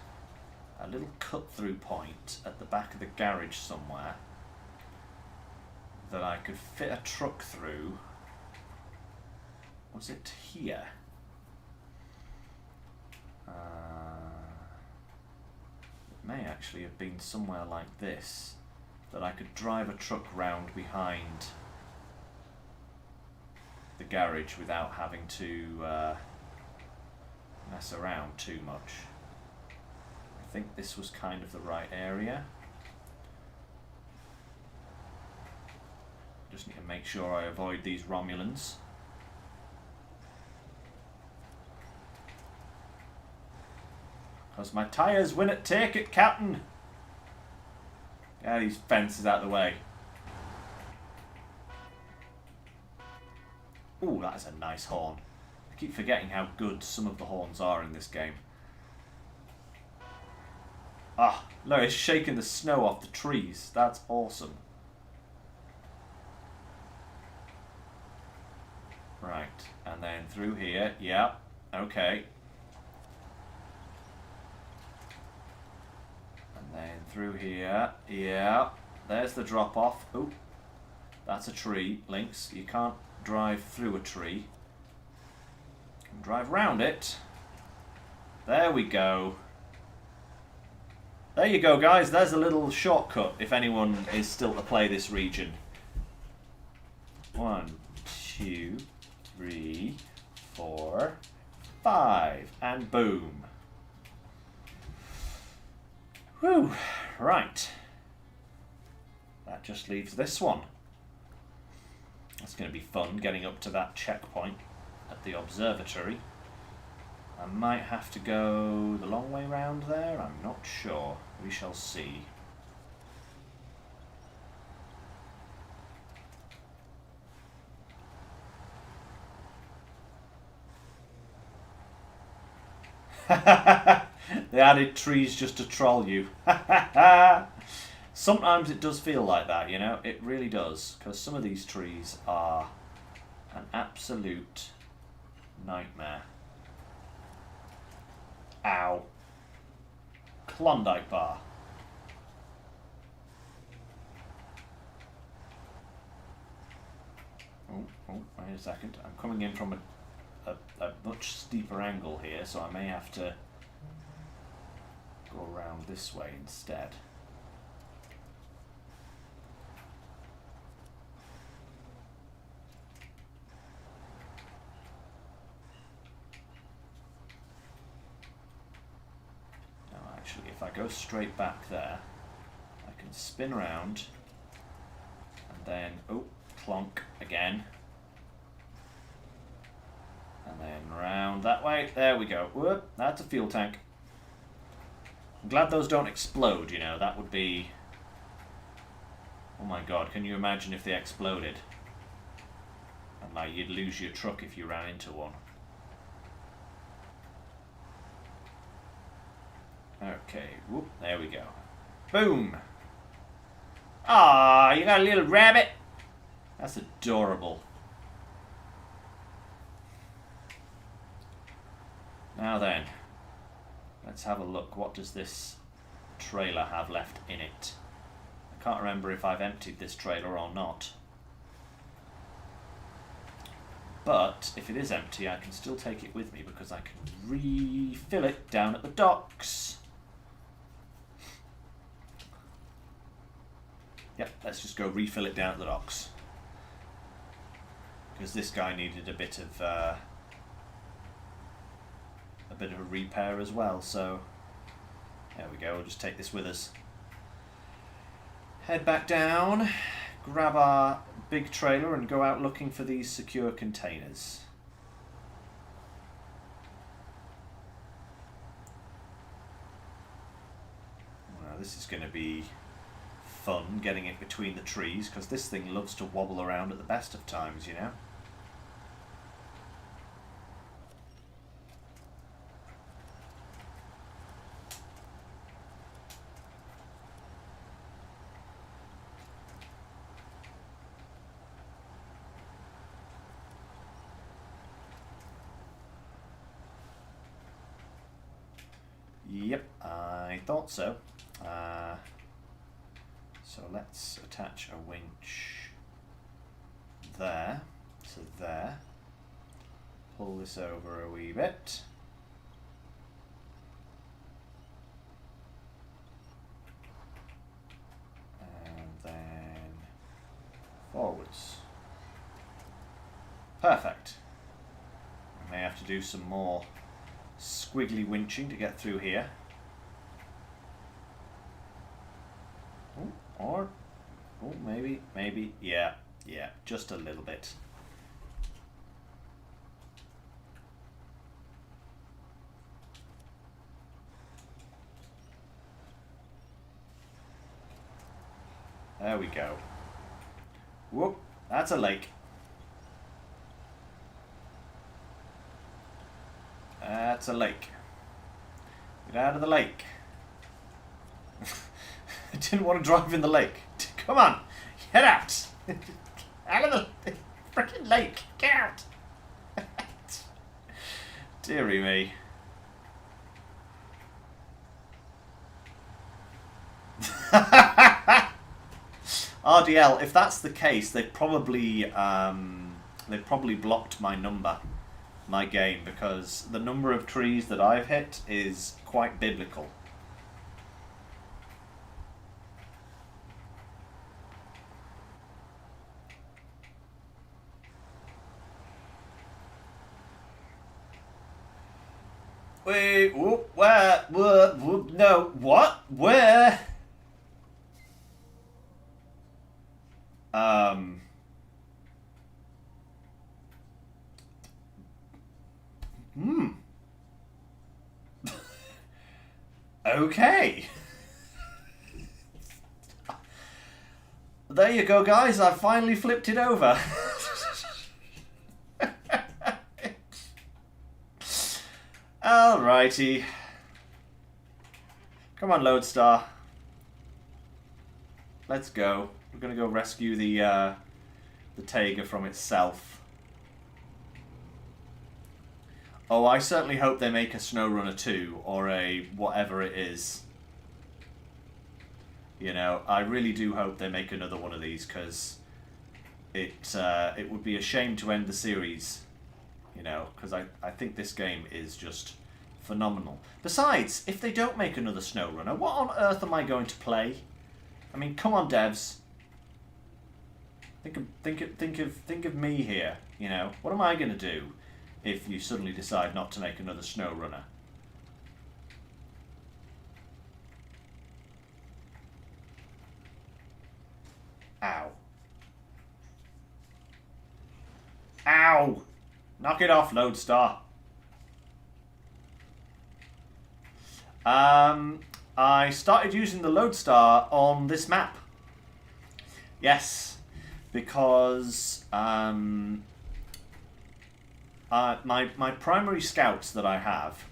[SPEAKER 2] a little cut-through point at the back of the garage somewhere that I could fit a truck through. Was it here? It may actually have been somewhere like this, that I could drive a truck round behind the garage without having to mess around too much. I think this was kind of the right area. Just need to make sure I avoid these Romulans. Because my tyres win it, take it, Captain! Get these fences out of the way. Ooh, that is a nice horn. I keep forgetting how good some of the horns are in this game. Ah, no, it's shaking the snow off the trees. That's awesome. Right, and then through here, yeah, okay. And then through here, yeah, there's the drop off. Ooh, that's a tree, Lynx. You can't drive through a tree. You can drive round it. There we go. There you go, guys. There's a little shortcut if anyone is still to play this region. 1, 2, 3, 4, 5, and boom. Whew, right. That just leaves this one. That's going to be fun, getting up to that checkpoint at the observatory. I might have to go the long way round there, I'm not sure. We shall see. They added trees just to troll you. Sometimes it does feel like that, you know, it really does, because some of these trees are an absolute nightmare. Ow. Klondike bar. Oh, wait a second. I'm coming in from a much steeper angle here, so I may have to go around this way instead. I go straight back there, I can spin around, and then, oh, clonk again. And then round that way. There we go. Whoop, that's a fuel tank. I'm glad those don't explode, you know. That would be... Oh my god, can you imagine if they exploded? And like, you'd lose your truck if you ran into one. Okay, whoop, there we go. Boom! Ah, you got a little rabbit? That's adorable. Now then, let's have a look. What does this trailer have left in it? I can't remember if I've emptied this trailer or not. But if it is empty, I can still take it with me because I can refill it down at the docks. Yep, let's just go refill it down at the docks. Because this guy needed a bit of a repair as well, so there we go, we'll just take this with us. Head back down, grab our big trailer and go out looking for these secure containers. Well, this is going to be fun, getting it between the trees, because this thing loves to wobble around at the best of times, you know. Yep, I thought so. So let's attach a winch there to there. Pull this over a wee bit. And then forwards. Perfect. I may have to do some more squiggly winching to get through here. Or maybe, yeah, just a little bit. There we go. Whoop, that's a lake. That's a lake. Get out of the lake. I didn't want to drive in the lake. Come on, get out. Out of the freaking lake. Get out. Deary me. RDL, if that's the case, they probably blocked my number, my game, because the number of trees that I've hit is quite biblical. Wait, whoop, where, whoop, whoop, no, what, where? Okay. There you go, guys. I finally flipped it over. Alrighty. Come on, Lodestar. Let's go. We're gonna go rescue the Taiga from itself. Oh, I certainly hope they make a SnowRunner 2 or a whatever it is. You know, I really do hope they make another one of these, because it would be a shame to end the series. You know, because I think this game is just phenomenal. Besides, if they don't make another SnowRunner, what on earth am I going to play? I mean, come on, devs. Think of me here. You know, what am I going to do if you suddenly decide not to make another SnowRunner? Ow! Knock it off, Lodestar. I started using the Lodestar on this map. Yes, because my primary scouts that I have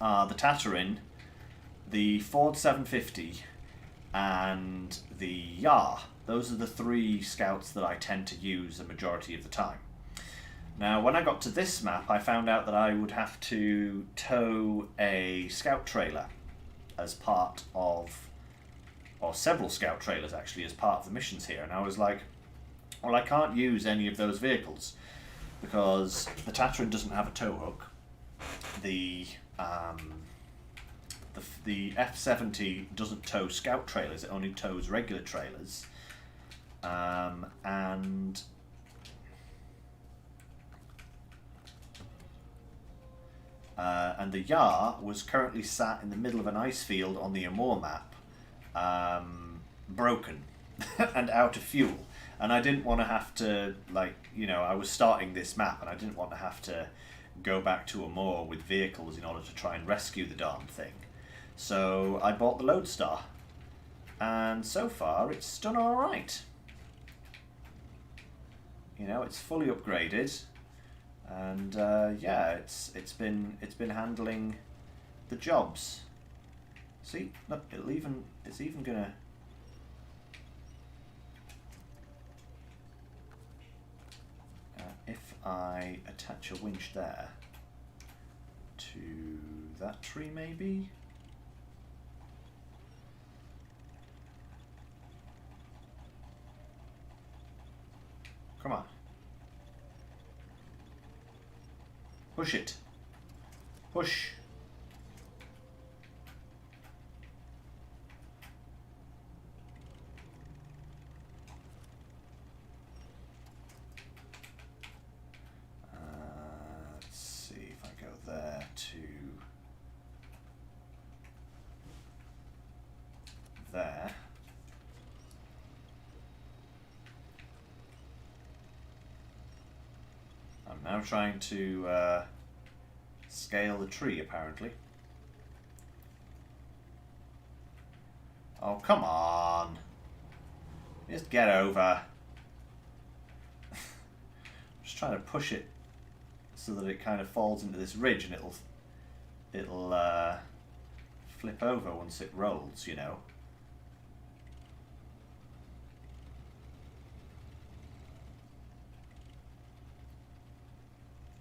[SPEAKER 2] are the Tatarin, the Ford 750, and the Yar. Those are the three scouts that I tend to use the majority of the time. Now, when I got to this map, I found out that I would have to tow a scout trailer as part of, or several scout trailers actually, as part of the missions here. And I was like, well, I can't use any of those vehicles because the Tatarin doesn't have a tow hook. The F-70 doesn't tow scout trailers, it only tows regular trailers. And the Yar was currently sat in the middle of an ice field on the Amur map, broken and out of fuel. And I didn't want to have to, like, you know, I was starting this map and I didn't want to have to go back to Amur with vehicles in order to try and rescue the darn thing. So I bought the Lodestar, and so far it's done alright. You know, it's fully upgraded, and yeah, it's been handling the jobs. See, look, it's even gonna. If I attach a winch there to that tree, maybe. Come on. Push it. Push. Let's see if I go there to there. I'm now trying to scale the tree, apparently. Oh, come on. Just get over. Just trying to push it so that it kind of falls into this ridge and it'll flip over once it rolls, you know.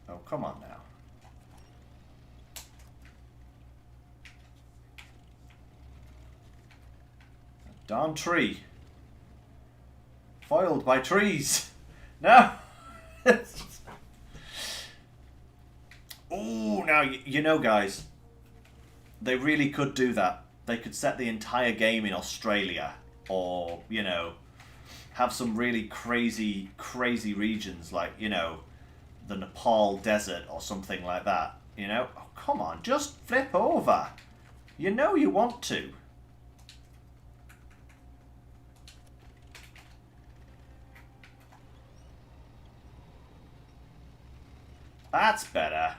[SPEAKER 2] Oh, come on now. A darn tree. Foiled by trees. No! Oh, now, you know, guys, they really could do that. They could set the entire game in Australia, or, you know, have some really crazy, crazy regions like, you know, the Nepal desert or something like that, you know? Oh, come on, just flip over. You know you want to. That's better.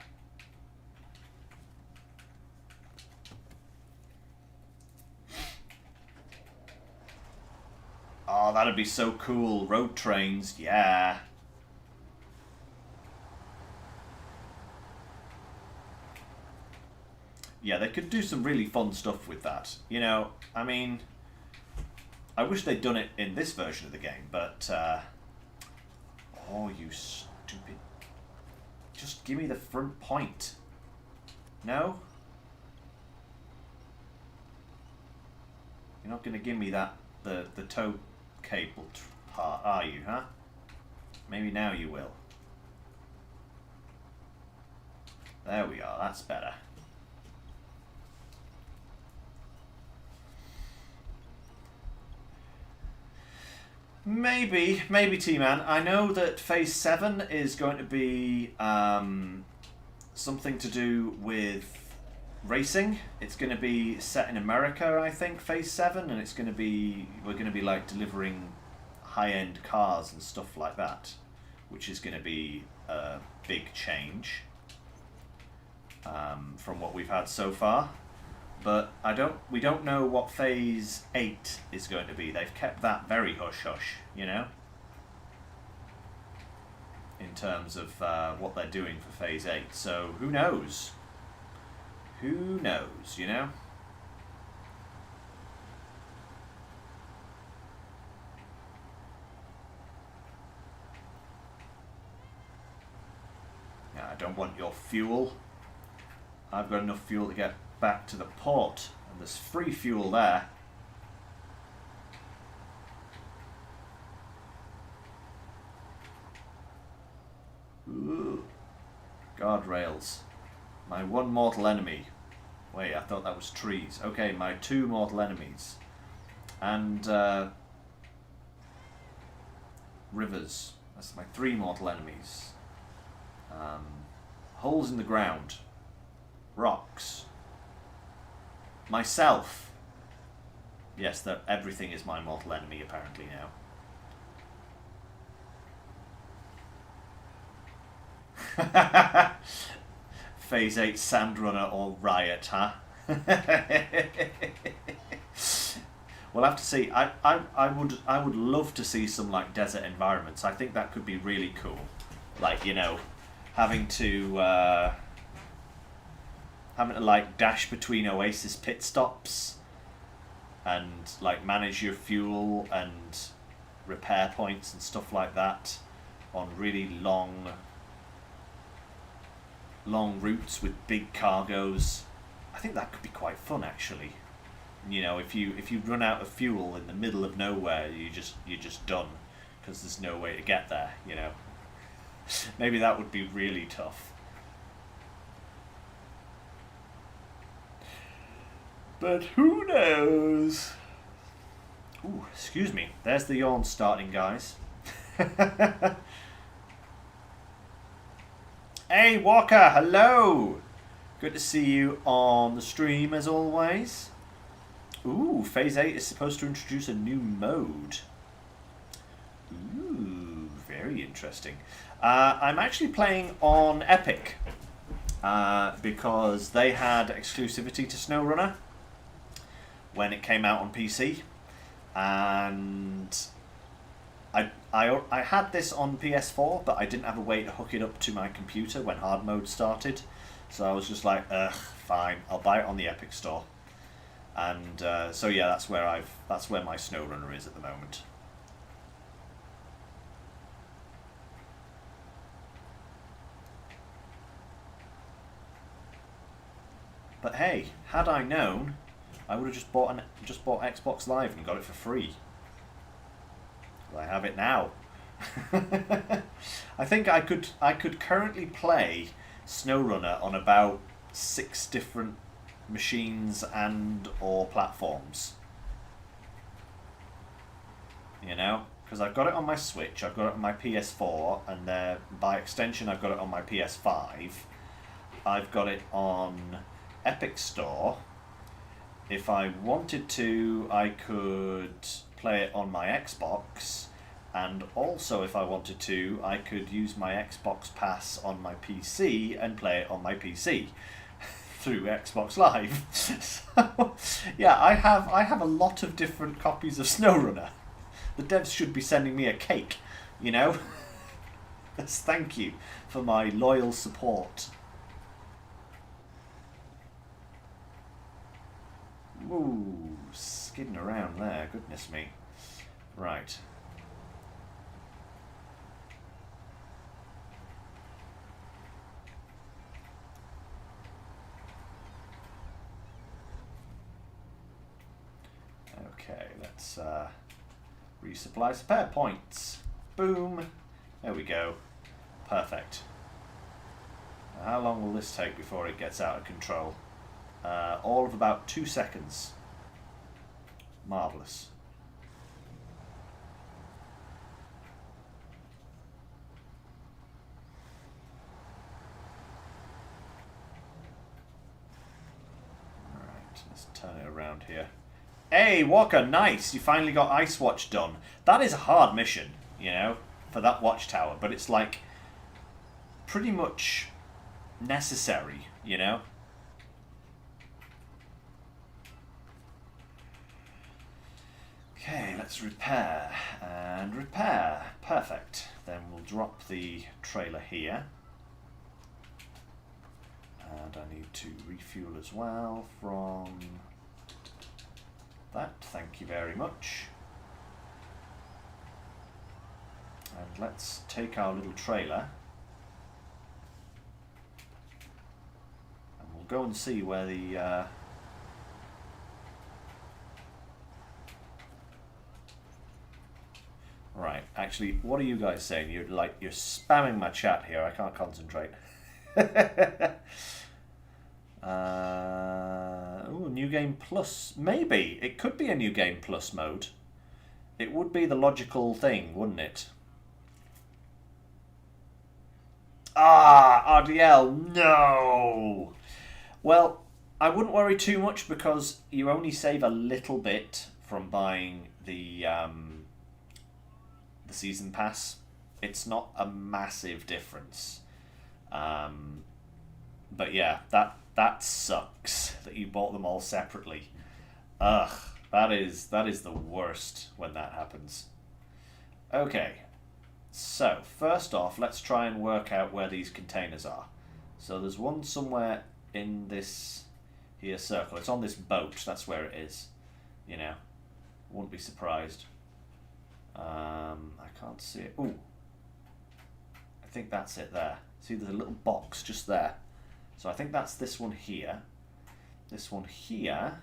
[SPEAKER 2] Oh, that'd be so cool. Road trains, yeah. Yeah, they could do some really fun stuff with that. You know, I mean, I wish they'd done it in this version of the game, but, oh, you stupid. Just give me the front point. No? You're not going to give me that, the tow cable part, are you, huh? Maybe now you will. There we are, that's better. Maybe, T-Man. I know that Phase 7 is going to be something to do with racing. It's going to be set in America, I think, Phase 7, and it's going to be, we're going to be like delivering high-end cars and stuff like that. which is going to be a big change from what we've had so far. But we don't know what Phase 8 is going to be. They've kept that very hush-hush, you know? In terms of what they're doing for Phase 8. So, who knows? Who knows, you know? I don't want your fuel. I've got enough fuel to get back to the port, and there's free fuel there. Ooh. Guardrails. My one mortal enemy. Wait, I thought that was trees. Okay, my two mortal enemies. And rivers. That's my three mortal enemies. Holes in the ground. Rocks. Myself. Yes, everything is my mortal enemy apparently now. Phase 8 SnowRunner or Riot, huh? We'll have to see. I would love to see some like desert environments. I think that could be really cool. Like, you know, having to like dash between oasis pit stops and like manage your fuel and repair points and stuff like that on really long routes with big cargoes. I think that could be quite fun actually. You know, if you run out of fuel in the middle of nowhere, you're just done because there's no way to get there, you know. Maybe that would be really tough. But who knows? Ooh, excuse me. There's the yawn starting, guys. Hey, Walker, hello! Good to see you on the stream, as always. Ooh, Phase 8 is supposed to introduce a new mode. Ooh, very interesting. I'm actually playing on Epic because they had exclusivity to SnowRunner when it came out on PC, and I had this on PS4, but I didn't have a way to hook it up to my computer when hard mode started, so I was just like, ugh, fine, I'll buy it on the Epic Store, and so yeah, that's where my SnowRunner is at the moment. But hey, had I known, I would have just bought Xbox Live and got it for free. I have it now. I think I could currently play SnowRunner on about 6 different machines and or platforms. You know, because I've got it on my Switch, I've got it on my PS4, and by extension I've got it on my PS5. I've got it on Epic Store. If I wanted to, I could play it on my Xbox, and also if I wanted to, I could use my Xbox Pass on my PC and play it on my PC through Xbox Live. So yeah, I have a lot of different copies of SnowRunner. The devs should be sending me a cake, you know. As thank you for my loyal support. Ooh, skidding around there, goodness me. Right. Okay, let's resupply spare points. Boom. There we go. Perfect. Now, how long will this take before it gets out of control? All of about 2 seconds. Marvellous. Alright, let's turn it around here. Hey, Walker, nice! You finally got Ice Watch done. That is a hard mission, you know? for that watchtower, but it's like pretty much necessary, you know? Okay, let's repair and repair. Perfect. Then we'll drop the trailer here. And I need to refuel as well from that. Thank you very much. And let's take our little trailer. And we'll go and see where the... Right, actually, what are you guys saying? You're spamming my chat here. I can't concentrate. Ooh, New Game Plus. Maybe. It could be a New Game Plus mode. It would be the logical thing, wouldn't it? Ah, RDL. No! Well, I wouldn't worry too much because you only save a little bit from buying the season pass. It's not a massive difference. But yeah, that sucks that you bought them all separately. Ugh, that is the worst when that happens. Okay, so first off, let's try and work out where these containers are. So there's one somewhere in this here circle. It's on this boat. That's where it is. You know, wouldn't be surprised. I can't see it. Ooh, I think that's it there. See, there's a little box just there. So I think that's this one here. This one here.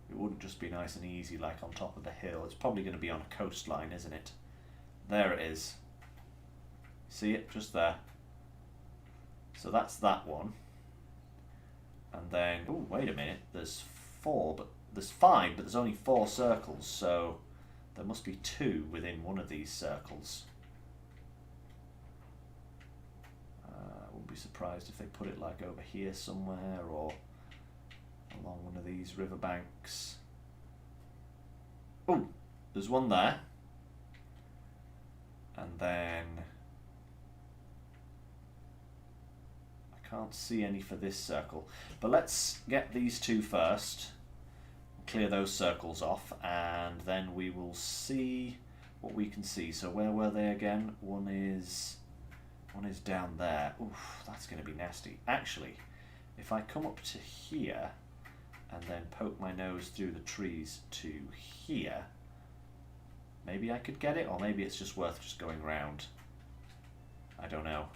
[SPEAKER 2] It wouldn't just be nice and easy like on top of the hill. It's probably going to be on a coastline, isn't it? There it is. See it? Just there. So that's that one. And then, oh, wait a minute. There's four, but there's five, but there's only 4 circles. So there must be 2 within one of these circles. I wouldn't be surprised if they put it like over here somewhere or along one of these riverbanks. Oh, there's one there. And then I can't see any for this circle. But let's get these 2 first. Clear those circles off, and then we will see what we can see. So where were they again? One is down there. Oof, that's going to be nasty. Actually, if I come up to here and then poke my nose through the trees to here, maybe I could get it, or maybe it's just worth just going round. I don't know.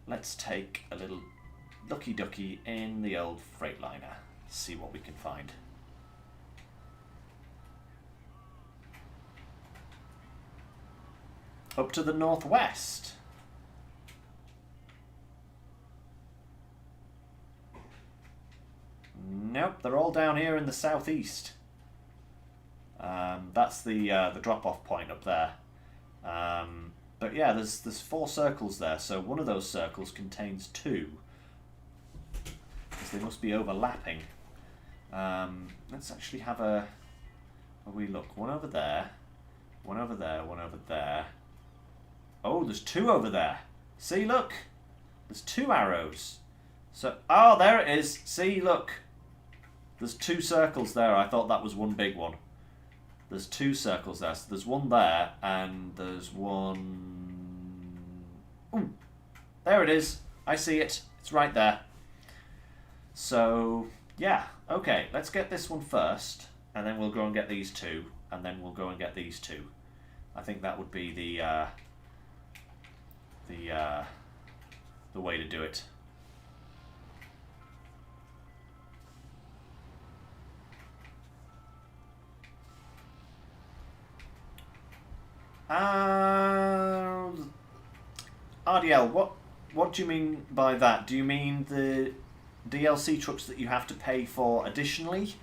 [SPEAKER 2] Let's take a little looky ducky in the old Freightliner. See what we can find. Up to the northwest. Nope, they're all down here in the southeast. That's the drop-off point up there. But yeah, there's 4 circles there, so one of those circles contains 2. Because they must be overlapping. Let's actually have a wee look. One over there, one over there, one over there. Oh, there's 2 over there. See, look. There's 2 arrows. So, oh, there it is. See, look. There's 2 circles there. I thought that was one big one. There's 2 circles there. So there's one there, and there's one... Ooh, there it is. I see it. It's right there. So, yeah. Okay, let's get this one first, and then we'll go and get these 2, and then we'll go and get these 2. I think that would be the way to do it. RDL, what do you mean by that? Do you mean the DLC trucks that you have to pay for additionally?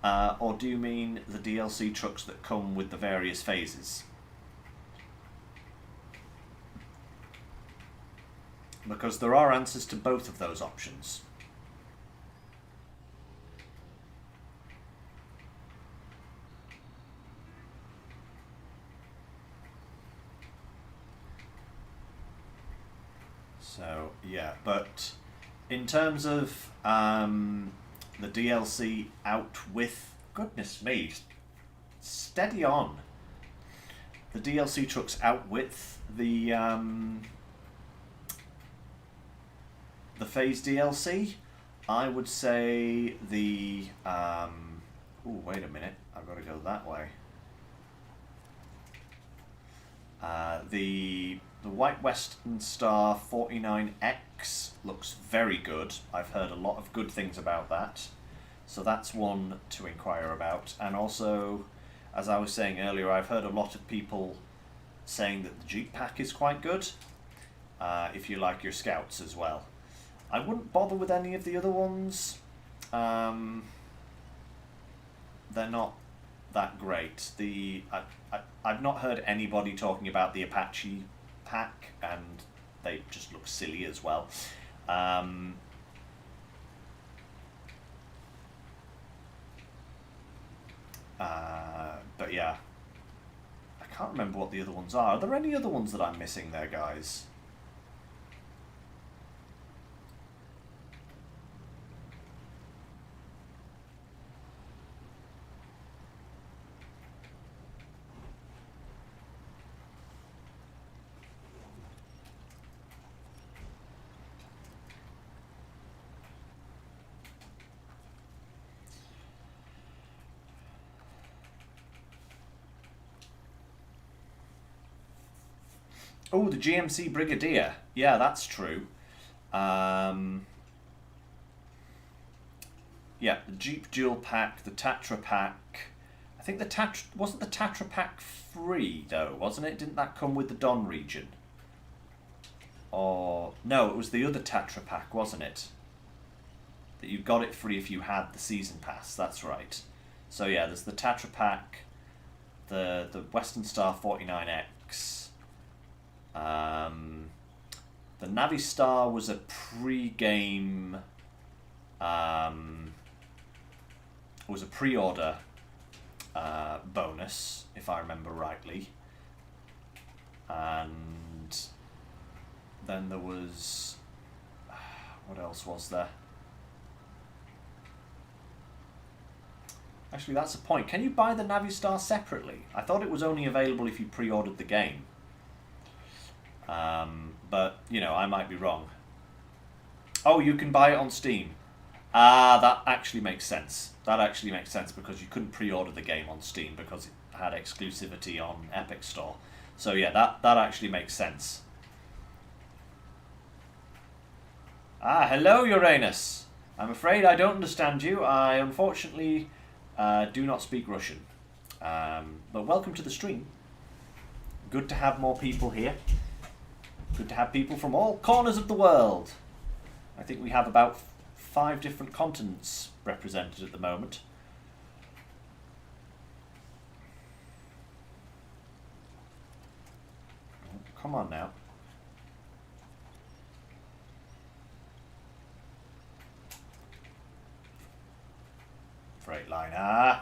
[SPEAKER 2] Or do you mean the DLC trucks that come with the various phases? Because there are answers to both of those options. So, yeah, but in terms of the DLC out with... Goodness me, steady on. The DLC trucks outwith the phase DLC. I would say the... oh, wait a minute. I've got to go that way. The White Western Star 49X looks very good. I've heard a lot of good things about that. So that's one to inquire about. And also, as I was saying earlier, I've heard a lot of people saying that the Jeep Pack is quite good, if you like your Scouts as well. I wouldn't bother with any of the other ones. They're not that great. I've not heard anybody talking about the Apache Pack, and they just look silly as well. But yeah, I can't remember what the other ones are. Are there any other ones that I'm missing there, guys? Oh, the GMC Brigadier. Yeah, that's true. Yeah, the Jeep Dual Pack, the Tatra Pack. I think the Tatra... Wasn't the Tatra Pack free, though, wasn't it? Didn't that come with the Don region? Or... No, it was the other Tatra Pack, wasn't it? That you got it free if you had the Season Pass. That's right. So, yeah, there's the Tatra Pack, the Western Star 49X... the Navistar was a pre-game, was a pre-order bonus, if I remember rightly. And then there was, what else was there? Actually, that's a point. Can you buy the Navistar separately? I thought it was only available if you pre-ordered the game. But, you know, I might be wrong. Oh, you can buy it on Steam. Ah, that actually makes sense. That actually makes sense because you couldn't pre-order the game on Steam because it had exclusivity on Epic Store. So yeah, that actually makes sense. Ah, hello Uranus. I'm afraid I don't understand you. I unfortunately do not speak Russian. But welcome to the stream. Good to have more people here. Good to have people from all corners of the world. I think we have about 5 different continents represented at the moment. Oh, come on now. Freightliner.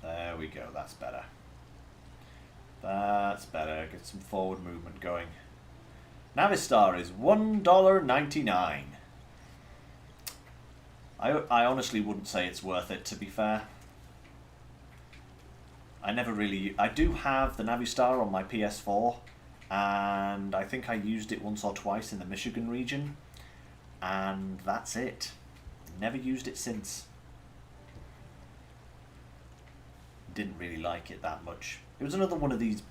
[SPEAKER 2] There we go, that's better. That's better, get some forward movement going. Navistar is $1.99. I honestly wouldn't say it's worth it, to be fair. I do have the Navistar on my PS4, and I think I used it once or twice in the Michigan region, and that's it. Never used it since. Didn't really like it that much. It was another one of these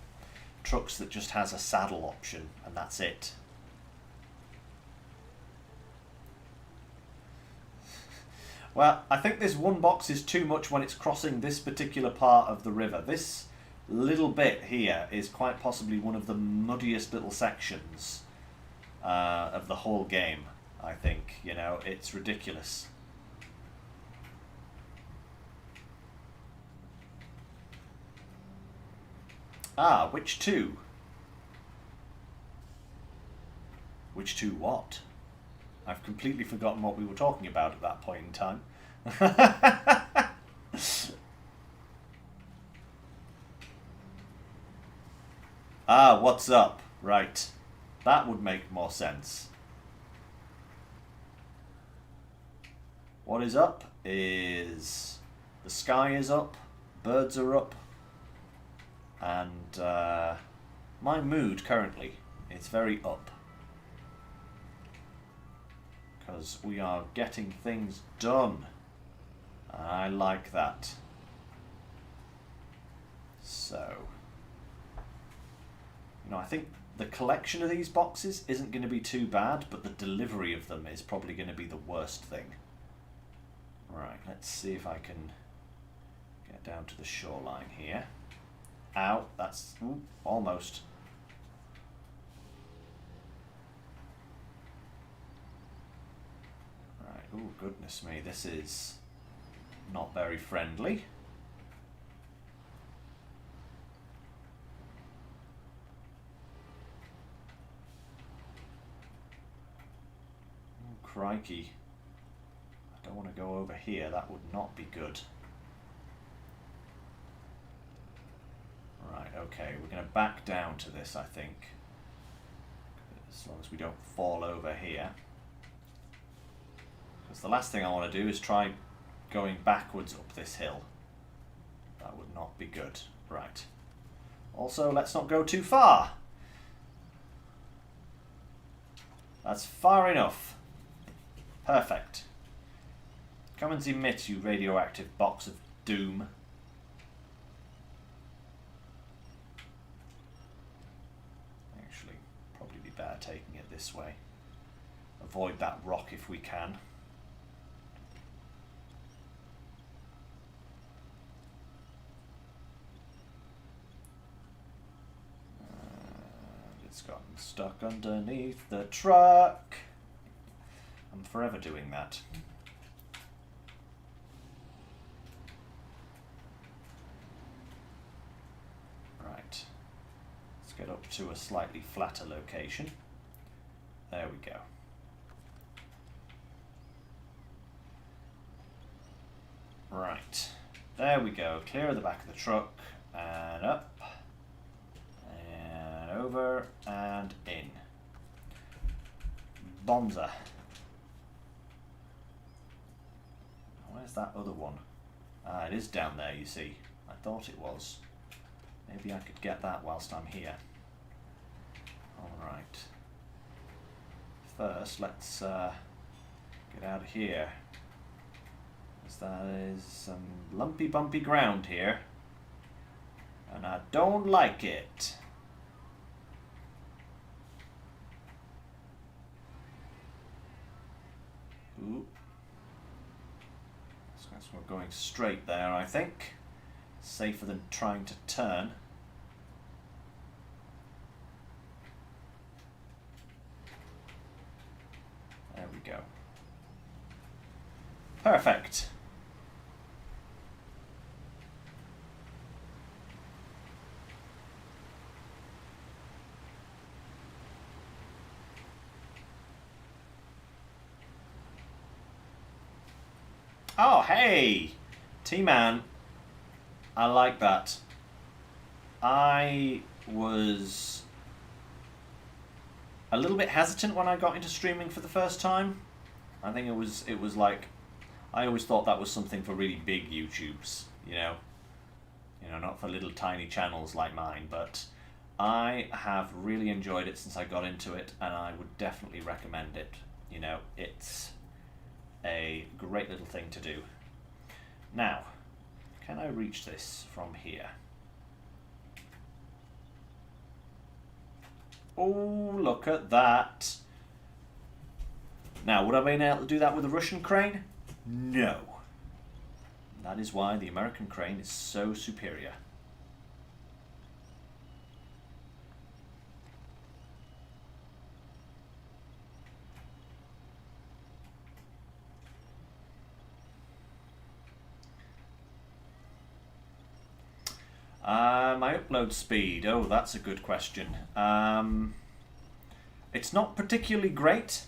[SPEAKER 2] trucks that just has a saddle option, and that's it. Well, I think this one box is too much when it's crossing this particular part of the river. This little bit here is quite possibly one of the muddiest little sections of the whole game, I think. You know, it's ridiculous. Ah, which two? Which two what? I've completely forgotten what we were talking about at that point in time. Ah, what's up? Right. That would make more sense. What is up is the sky is up, birds are up, and my mood currently is very up. Because we are getting things done. I like that. So, I think the collection of these boxes isn't going to be too bad, but the delivery of them is probably going to be the worst thing. Right, let's see if I can get down to the shoreline here. Ow, that's almost. Right, oh goodness me, this is not very friendly. Oh, crikey. I don't want to go over here, that would not be good. Right, okay, we're going to back down to this, I think. As long as we don't fall over here. Because the last thing I want to do is try going backwards up this hill. That would not be good. Right. Also, let's not go too far. That's far enough. Perfect. Come and emit, you radioactive box of doom. Actually, probably be better taking it this way. Avoid that rock if we can. And it's gotten stuck underneath the truck. I'm forever doing that. Right. Let's get up to a slightly flatter location. There we go. Right. There we go. Clear of the back of the truck. And up. And over. And in. Bonza. Where's that other one? Ah, it is down there, you see. I thought it was. Maybe I could get that whilst I'm here. Alright. First, let's get out of here. Because that is some lumpy bumpy ground here. And I don't like it. Ooh. So we're going straight there, I think. Safer than trying to turn. There we go. Perfect. Oh, hey! T-Man. I like that. I was a little bit hesitant when I got into streaming for the first time. I think it was like, I always thought that was something for really big YouTubes, you know, not for little tiny channels like mine, but I have really enjoyed it since I got into it, and I would definitely recommend it. You know, it's a great little thing to do. Now, can I reach this from here? Oh, look at that. Now, would I have been able to do that with a Russian crane? No. That is why the American crane is so superior. My upload speed. Oh, that's a good question. It's not particularly great,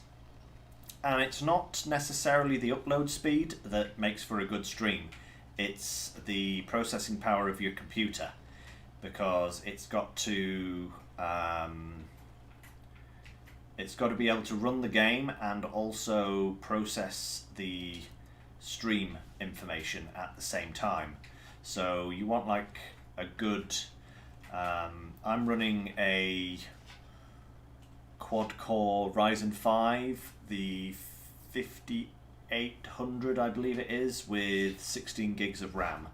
[SPEAKER 2] and it's not necessarily the upload speed that makes for a good stream. It's the processing power of your computer, because it's got to it's got to be able to run the game and also process the stream information at the same time. So you want like a good... I'm running a quad-core Ryzen 5, the 5800 I believe it is, with 16 gigs of RAM,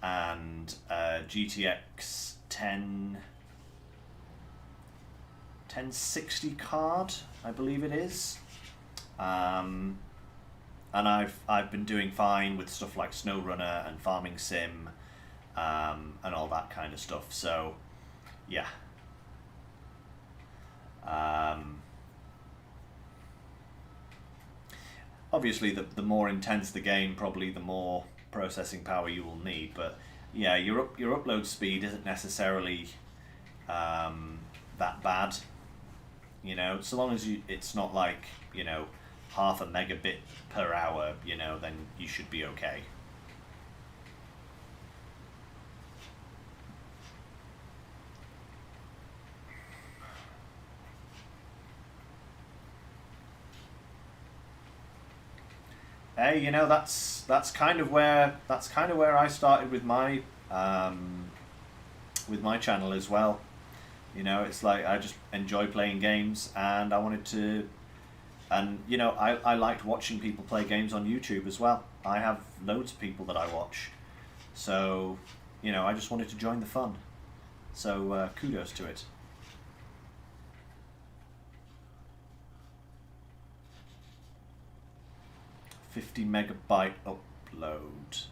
[SPEAKER 2] and GTX 1060 card, I believe it is. And I've been doing fine with stuff like SnowRunner and Farming Sim, and all that kind of stuff. So, yeah. Obviously, the more intense the game, probably the more processing power you will need. But yeah, your upload speed isn't necessarily that bad. You know, so long as it's not like, you know, half a megabit per hour, you know, then you should be okay. Hey, you know, that's kind of where I started with my channel as well. You know, it's like I just enjoy playing games, and I wanted to, and you know, I liked watching people play games on YouTube as well. I have loads of people that I watch, so you know, I just wanted to join the fun. So kudos to it. 50 megabyte upload.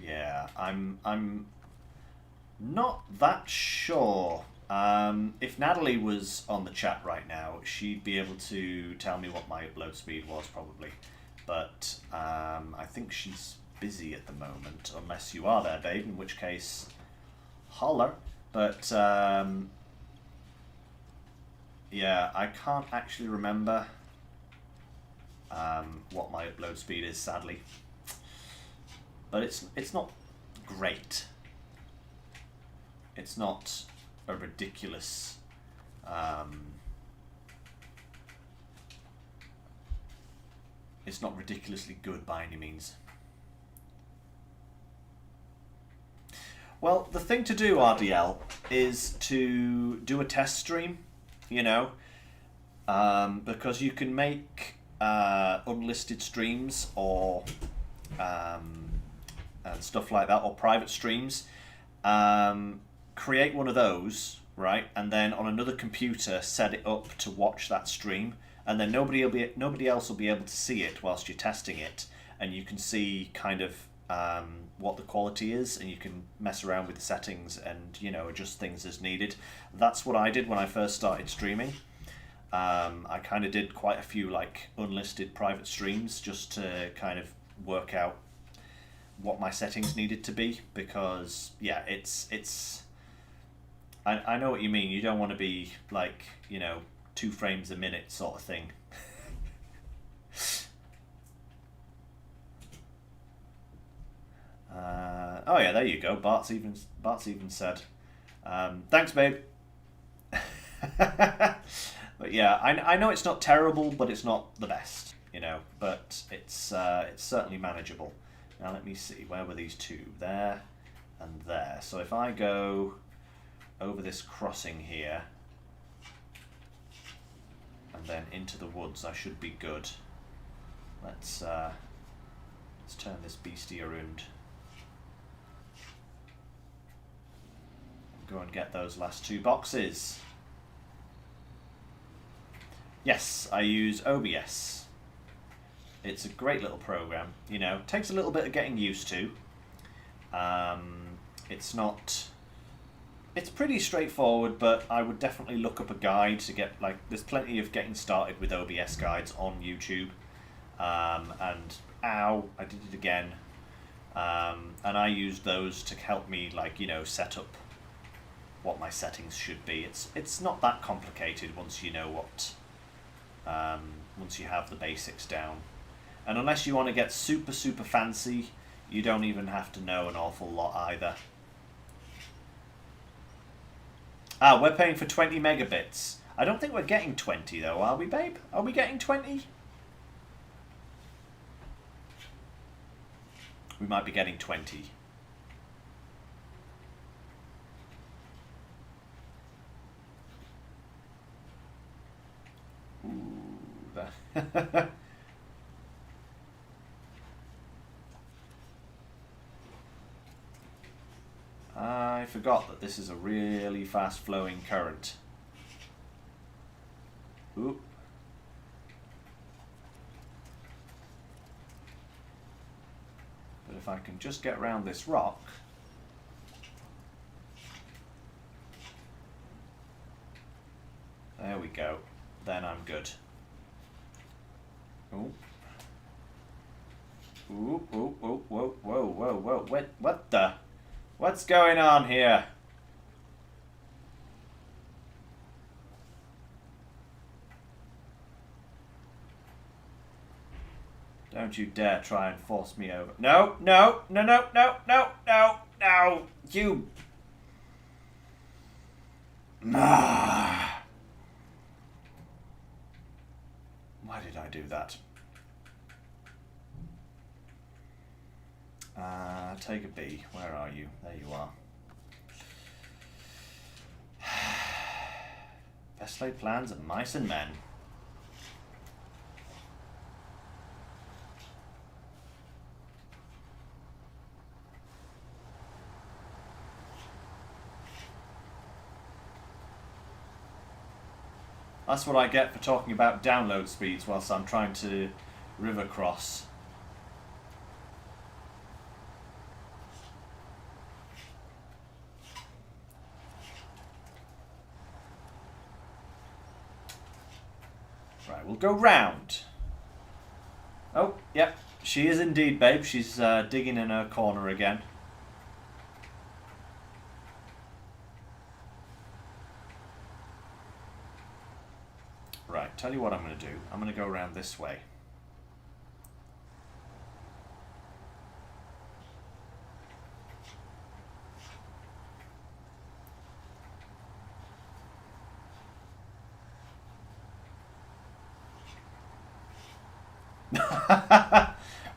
[SPEAKER 2] Yeah, I'm not that sure. If Natalie was on the chat right now, she'd be able to tell me what my upload speed was, probably. But I think she's busy at the moment, unless you are there, babe, in which case, holler. But yeah, I can't actually remember what my upload speed is, sadly. But it's not great. It's not a ridiculous it's not ridiculously good by any means. Well, the thing to do, RDL, is to do a test stream, you know, because you can make unlisted streams or and stuff like that, or private streams. Create one of those, right, and then on another computer set it up to watch that stream, and then nobody else will be able to see it whilst you're testing it, and you can see kind of what the quality is, and you can mess around with the settings and, you know, adjust things as needed. That's what I did when I first started streaming. I kind of did quite a few like unlisted private streams just to kind of work out what my settings needed to be, because yeah, it's I know what you mean. You don't want to be like, you know, 2 frames a minute sort of thing. Oh yeah, there you go. Bart's even said, thanks, babe. But yeah, I know it's not terrible, but it's not the best, you know. But it's certainly manageable. Now let me see, where were these two? There and there. So if I go over this crossing here and then into the woods, I should be good. Let's turn this beastie around and go and get those last 2 boxes. Yes, I use OBS. It's a great little program, you know. Takes a little bit of getting used to. It's pretty straightforward, but I would definitely look up a guide to get, like, there's plenty of getting started with OBS guides on YouTube. And ow, I did it again. And I used those to help me, like, you know, set up what my settings should be. It's not that complicated once you know what, once you have the basics down. And unless you want to get super fancy, you don't even have to know an awful lot either. Ah, we're paying for 20 megabits. I don't think we're getting 20 though, are we, babe? Are we getting 20? We might be getting 20. Ooh. I forgot that this is a really fast flowing current. Oop. But if I can just get around this rock. There we go. Then I'm good. Ooh. Ooh, ooh, ooh, whoa, whoa, whoa, whoa. What the? What's going on here? Don't you dare try and force me over. No, no, no, no, no, no, no, no. You. Why did I do that? Take a B. Where are you? There you are. Best laid plans of mice and men. That's what I get for talking about download speeds whilst I'm trying to river cross. Right, we'll go round. Oh, yep, she is indeed, babe. She's digging in her corner again. Right, tell you what I'm going to do. I'm going to go around this way.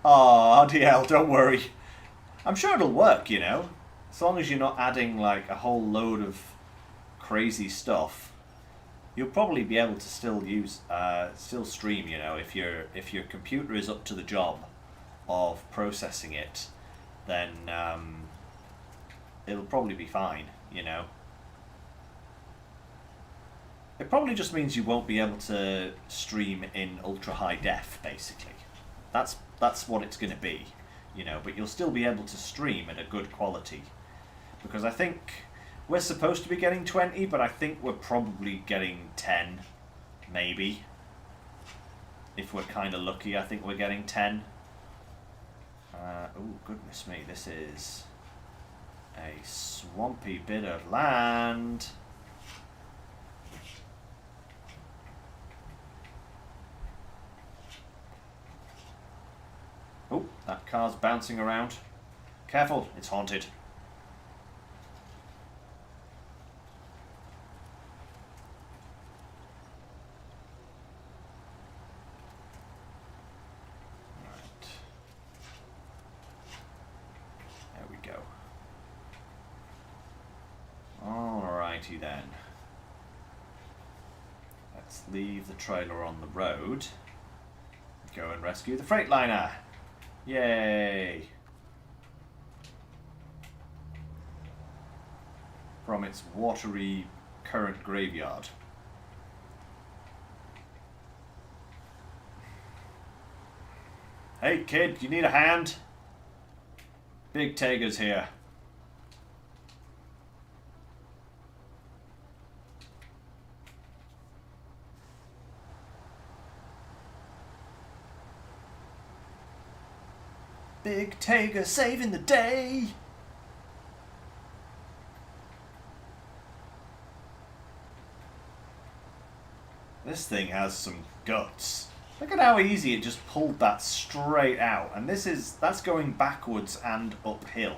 [SPEAKER 2] Oh, RDL, don't worry. I'm sure it'll work, you know. As long as you're not adding like a whole load of crazy stuff. You'll probably be able to still use, still stream, you know, if your computer is up to the job of processing it, then it'll probably be fine, you know. It probably just means you won't be able to stream in ultra high def, basically. That's what it's going to be, you know. But you'll still be able to stream at a good quality, because I think we're supposed to be getting 20, but I think we're probably getting 10, maybe. If we're kind of lucky, I think we're getting 10. Oh, goodness me, this is a swampy bit of land. Oh, that car's bouncing around. Careful, it's haunted. Alrighty then. Let's leave the trailer on the road. Go and rescue the Freightliner. Yay! From its watery current graveyard. Hey kid, you need a hand? Big Tager's here. Big Tager saving the day! This thing has some guts. Look at how easy it just pulled that straight out. And that's going backwards and uphill.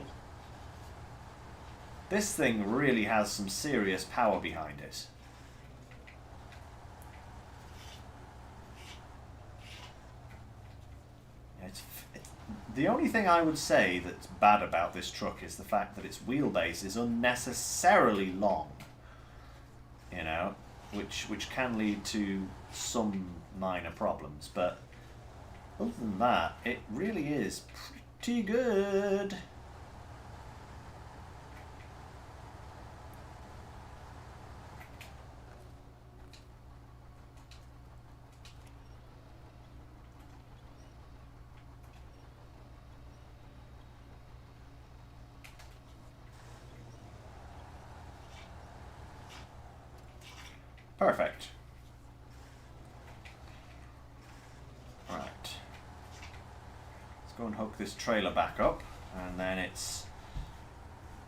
[SPEAKER 2] This thing really has some serious power behind it. The only thing I would say that's bad about this truck is the fact that its wheelbase is unnecessarily long. You know, which can lead to some minor problems, but other than that, it really is pretty good. Perfect. Right. Let's go and hook this trailer back up, and then it's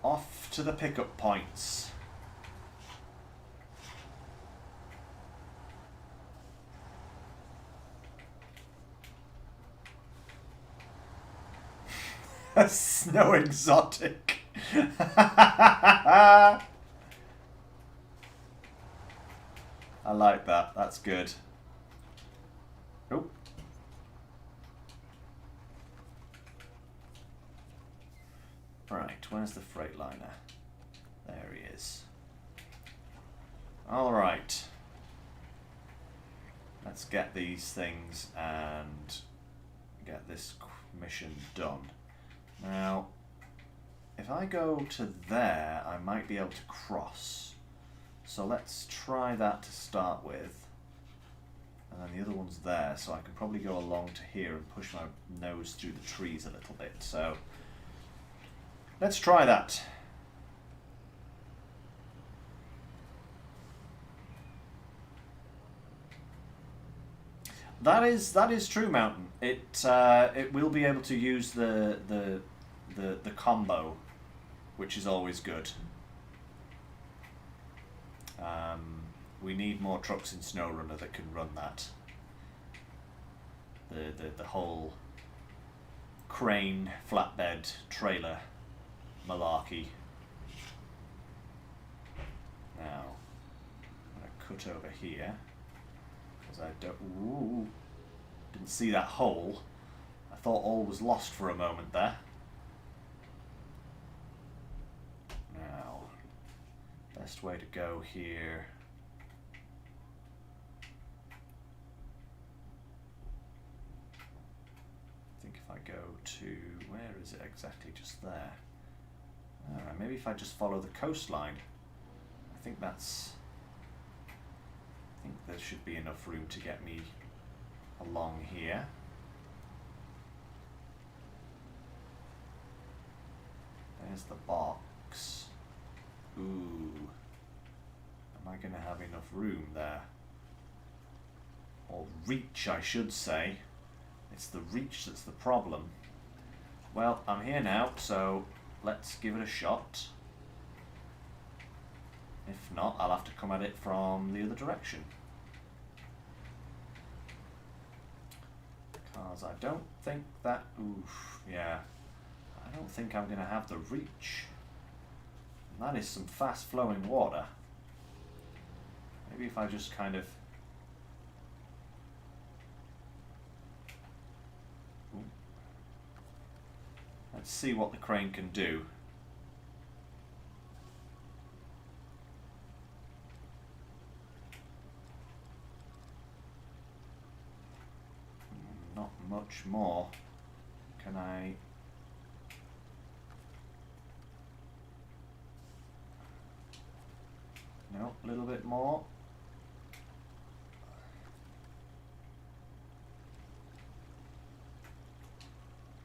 [SPEAKER 2] off to the pickup points. A snow exotic. I like that. That's good. Oh. Right, where's the Freightliner? There he is. Alright. Let's get these things and get this mission done. Now, if I go to there, I might be able to cross. So let's try that to start with. And then the other one's there, so I can probably go along to here and push my nose through the trees a little bit. So let's try that. That is true, Mountain. It will be able to use the combo, which is always good. We need more trucks in SnowRunner that can run that. The whole crane, flatbed, trailer malarkey. Now, I'm going to cut over here, because I didn't see that hole. I thought all was lost for a moment there. Now, best way to go here. I think if I go to, where is it exactly? Just there. Alright, maybe if I just follow the coastline. I think there should be enough room to get me along here. There's the box. Ooh. Am I going to have enough room there? Or reach, I should say. It's the reach that's the problem. Well, I'm here now, so let's give it a shot. If not, I'll have to come at it from the other direction. Because I don't think that... Oof, yeah. I don't think I'm going to have the reach. And that is some fast-flowing water. Maybe if I just kind of... Ooh. Let's see what the crane can do. Not much more. Can I... No, a little bit more.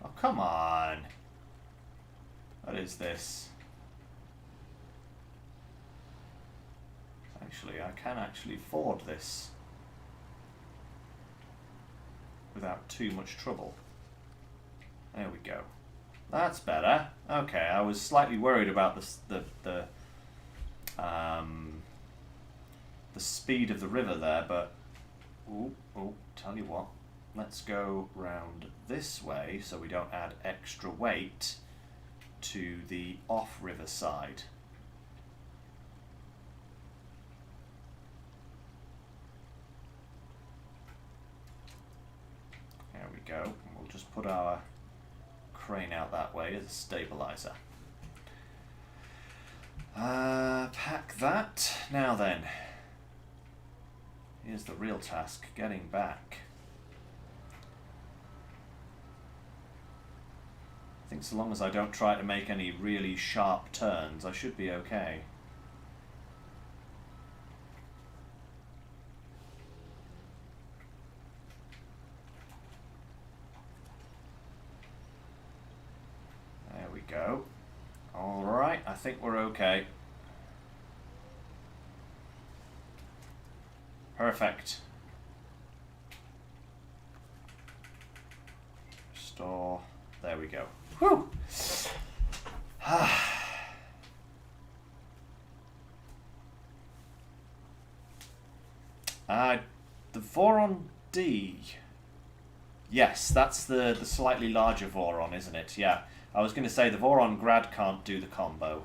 [SPEAKER 2] Oh, come on. What is this? Actually, I can actually ford this without too much trouble. There we go. That's better. Okay, I was slightly worried about the speed of the river there, but tell you what, let's go round this way so we don't add extra weight to the off-river side. go. We'll just put our crane out that way as a stabilizer. Pack that. Now then, here's the real task, getting back. I think so long as I don't try to make any really sharp turns, I should be okay. There we go. Alright, I think we're okay. Perfect. Restore. There we go. Whew! The Voron D. Yes, that's the slightly larger Voron, isn't it? Yeah. I was going to say the Voron Grad can't do the combo.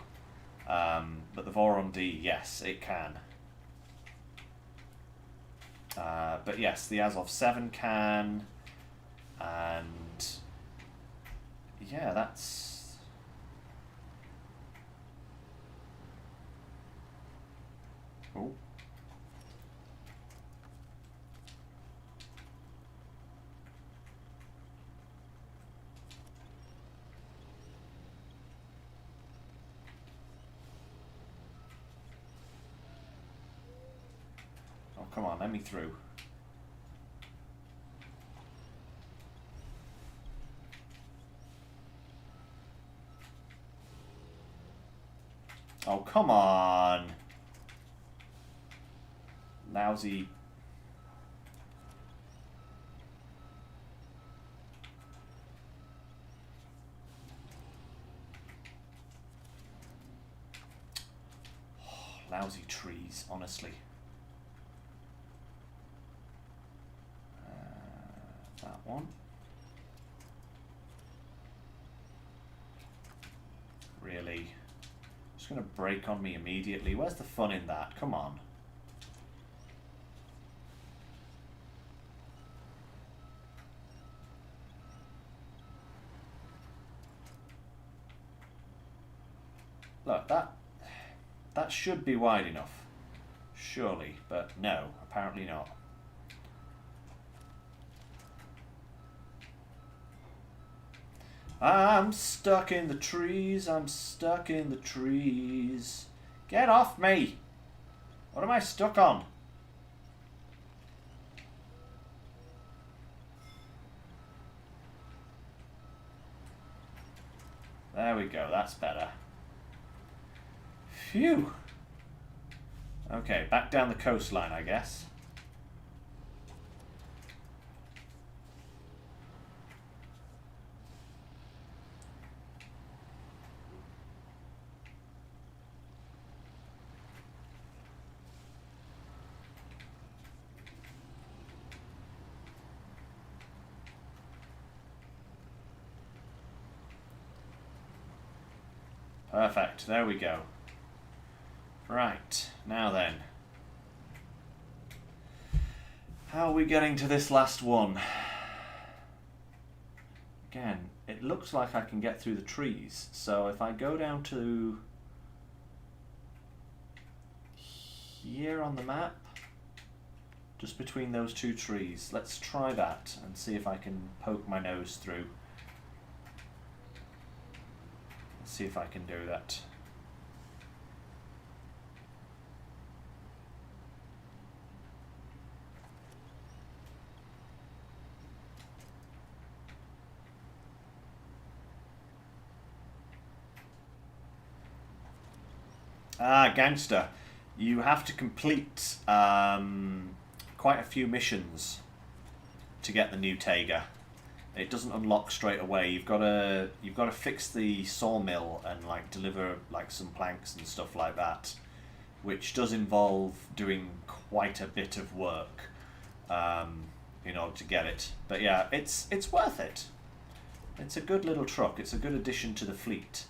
[SPEAKER 2] But the Voron D, yes, it can. But yes, the Azov 7 can. And yeah, that's... Oh. Oh, come on, let me through. Oh, come on. Lousy. Oh, lousy trees, honestly. That one. Really? Just going to break on me immediately. Where's the fun in that? Come on. Look, that should be wide enough. Surely, but no, apparently not. I'm stuck in the trees, I'm stuck in the trees. Get off me! What am I stuck on? There we go, that's better. Phew! Okay, back down the coastline, I guess. Perfect, there we go. Right, now then. How are we getting to this last one? Again, it looks like I can get through the trees. So if I go down to here on the map, just between those two trees, let's try that and see if I can poke my nose through. See if I can do that. Ah, gangster. You have to complete quite a few missions to get the new Taiga. It doesn't unlock straight away. You've got to fix the sawmill and like deliver like some planks and stuff like that, which does involve doing quite a bit of work in order to get it. But yeah, it's worth it. It's a good little truck. It's a good addition to the fleet.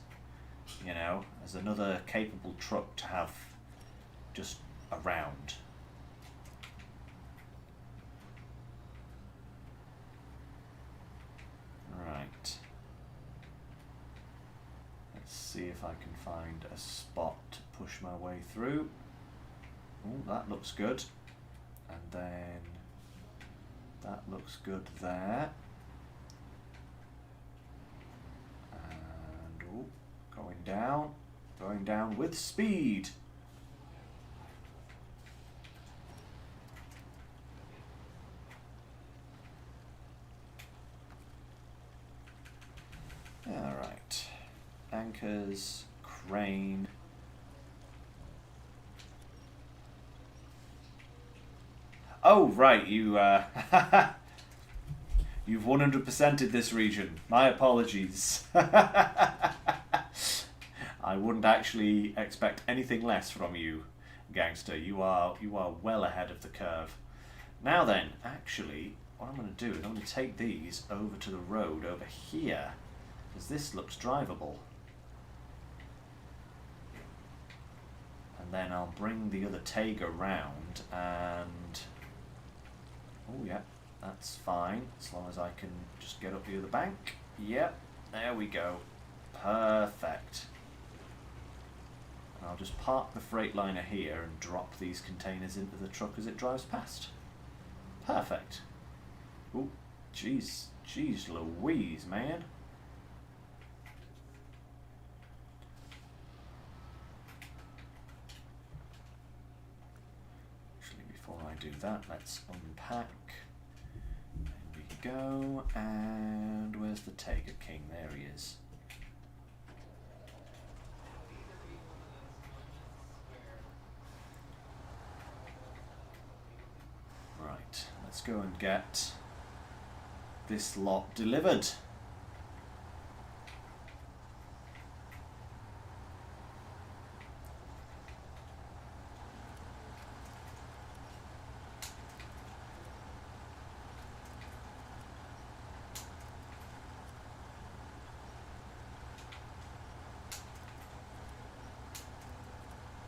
[SPEAKER 2] You know, as another capable truck to have just around. if I can find a spot to push my way through. Oh, that looks good. And then that looks good there. And oh, going down with speed. Alright, anchors, crane. Oh, right, you, you've 100%ed this region. My apologies. I wouldn't actually expect anything less from you, gangster. You are well ahead of the curve. Now then, actually, what I'm going to do is I'm going to take these over to the road over here, because this looks drivable. And then I'll bring the other Tega round and... oh yeah, that's fine, as long as I can just get up the other bank. Yep, there we go. Perfect. And I'll just park the Freightliner here and drop these containers into the truck as it drives past. Perfect. Ooh, jeez Louise, man. Before I do that, let's unpack. There we go. And where's the Taker King? There he is. Right, let's go and get this lot delivered.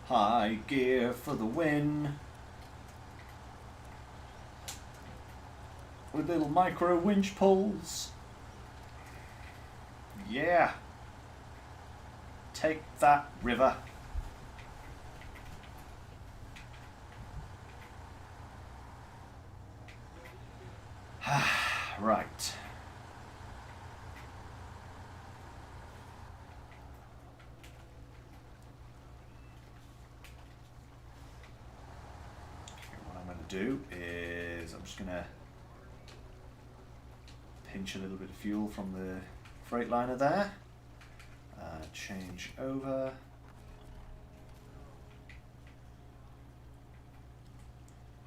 [SPEAKER 2] High gear for the win. With little micro winch pulls. Yeah. Take that, river. Right. Do is I'm just gonna pinch a little bit of fuel from the Freightliner there, change over,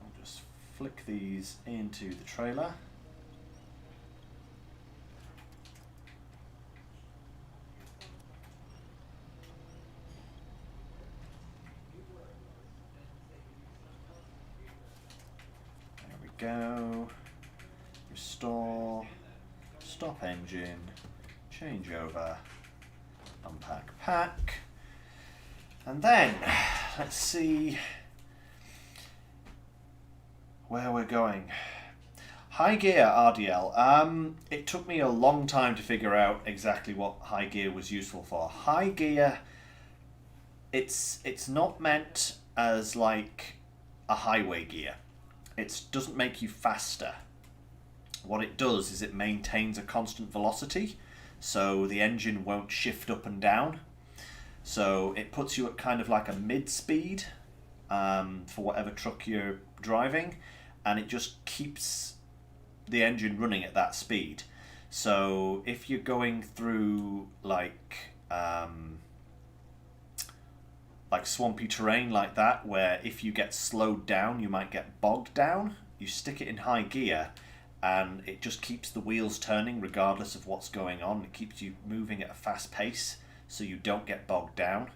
[SPEAKER 2] I'll just flick these into the trailer. Go, restore, stop engine, change over, unpack pack, and then let's see where we're going. High gear RDL. It took me a long time to figure out exactly what high gear was useful for. High gear, it's not meant as like a highway gear. It doesn't make you faster. What it does is it maintains a constant velocity, so the engine won't shift up and down. So it puts you at kind of like a mid-speed for whatever truck you're driving, and it just keeps the engine running at that speed. So if you're going through like swampy terrain like that, where if you get slowed down you might get bogged down, you stick it in high gear and it just keeps the wheels turning regardless of what's going on. It keeps you moving at a fast pace so you don't get bogged down,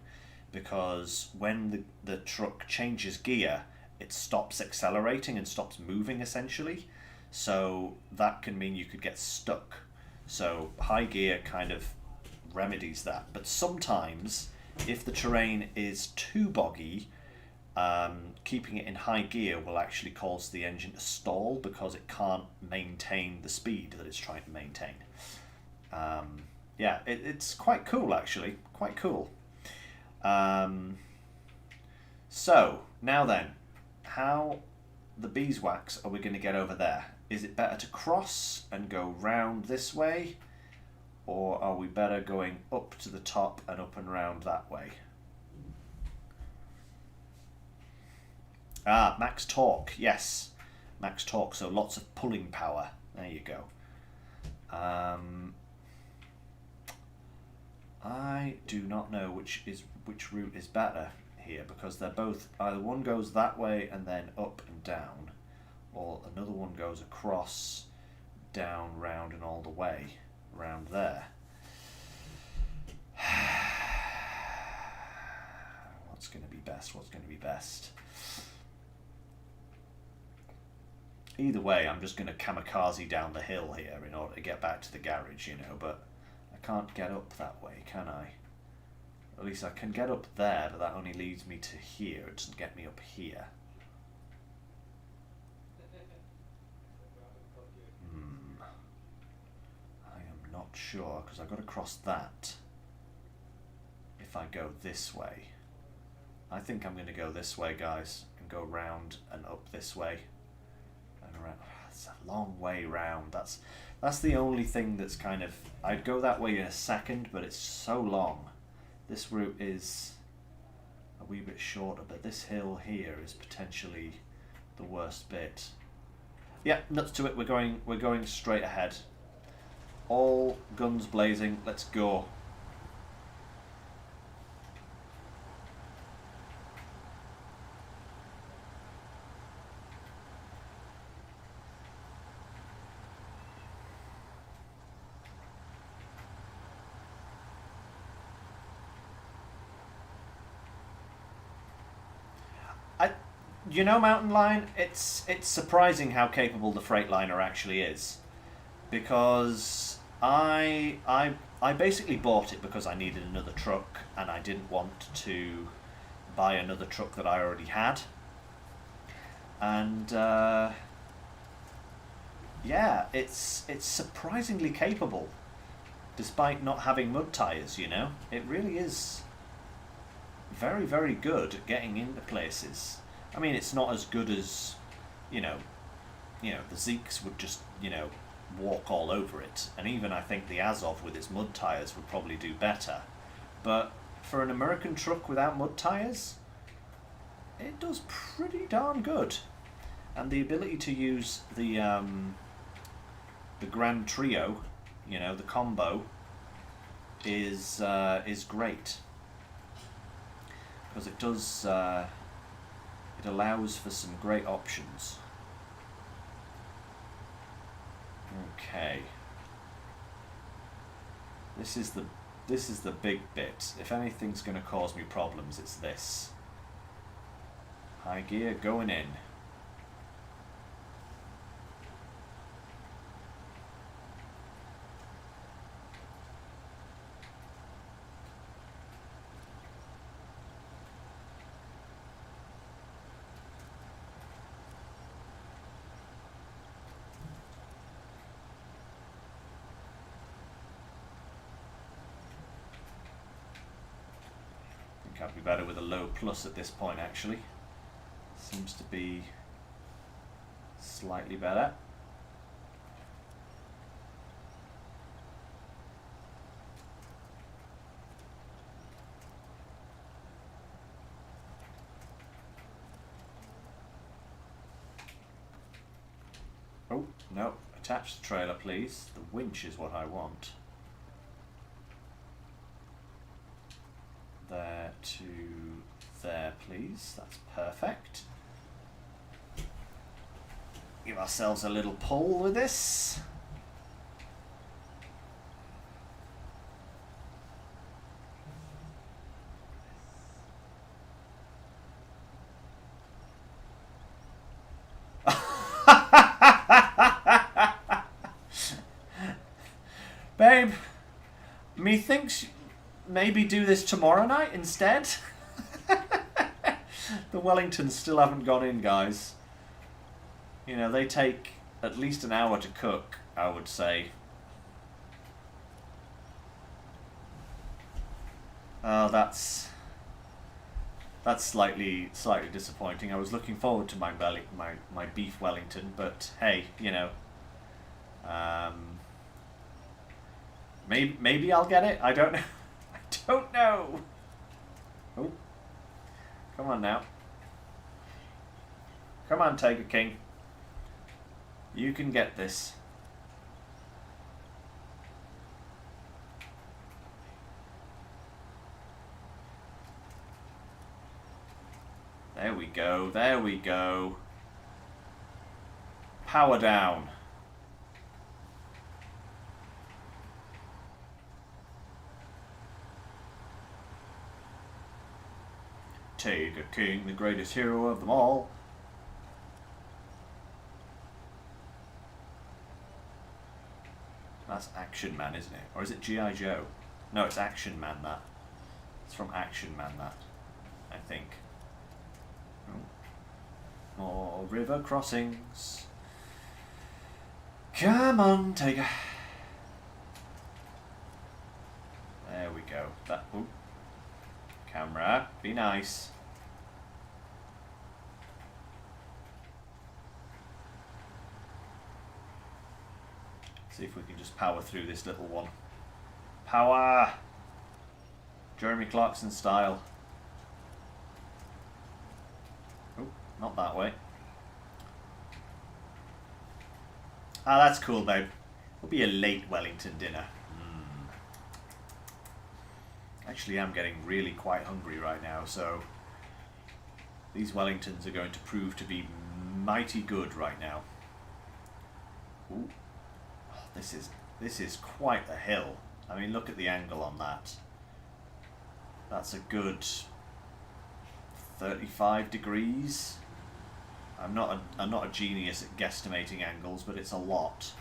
[SPEAKER 2] because when the truck changes gear it stops accelerating and stops moving essentially, so that can mean you could get stuck. So high gear kind of remedies that. But sometimes if the terrain is too boggy, keeping it in high gear will actually cause the engine to stall because it can't maintain the speed that it's trying to maintain. Yeah, it's quite cool actually. Quite cool. Um, so now then, how the beeswax are we going to get over there? Is it better to cross and go round this way, or are we better going up to the top and up and round that way? Ah, max torque, yes. Max torque, so lots of pulling power. There you go. I do not know which route is better here, because they're both, either one goes that way and then up and down, or another one goes across, down, round and all the way around there. What's going to be best? What's going to be best? Either way, I'm just going to kamikaze down the hill here in order to get back to the garage, you know, but I can't get up that way, can I? At least I can get up there, but that only leads me to here. It doesn't get me up here. I am not sure, because I've got to cross that if I go this way. I think I'm going to go this way, guys, and go round and up this way. And around. It's a long way round. That's the only thing that's kind of... I'd go that way in a second, but it's so long. This route is a wee bit shorter, but this hill here is potentially the worst bit. Yeah, nuts to it. We're going straight ahead. All guns blazing. Let's go. You know, Mountain Lion, it's surprising how capable the Freightliner actually is, because I basically bought it because I needed another truck and I didn't want to buy another truck that I already had, and yeah, it's surprisingly capable, despite not having mud tyres. You know, it really is very, very good at getting into places. I mean, it's not as good as, you know, the Zeeks would just, walk all over it. And even I think the Azov with its mud tyres would probably do better. But for an American truck without mud tyres, it does pretty darn good. And the ability to use the Grand Trio, the combo, is great. Because it does... it allows for some great options. Okay. This is the big bit. If anything's going to cause me problems, it's this. High gear going in. I'd be better with a low plus at this point, actually. Seems to be slightly better. Oh, no. Attach the trailer, please. The winch is what I want. There to there, please. That's perfect. Give ourselves a little pull with this. Babe, methinks maybe do this tomorrow night instead. The Wellingtons still haven't gone in, guys. They take at least an hour to cook, I would say. Oh, that's slightly disappointing. I was looking forward to my beef Wellington, but hey, you know, um, maybe I'll get it. I don't know. I don't know. Oh, come on now. Come on, Tiger King. You can get this. There we go. There we go. Power down. Tiger King, the greatest hero of them all. That's Action Man, isn't it? Or is it G.I. Joe? No, it's Action Man, that. It's from Action Man, that. I think. Oh. More river crossings. Come on, Tiger. There we go. That. Ooh. Camera, be nice. See if we can just power through this little one. Power! Jeremy Clarkson style. Oh, not that way. Ah, that's cool, babe. It'll be a late Wellington dinner. Actually, I'm getting really quite hungry right now, so these Wellingtons are going to prove to be mighty good right now. Ooh. Oh, this is quite a hill. I mean, look at the angle on that. That's a good 35 degrees. I'm not a genius at guesstimating angles, but it's a lot.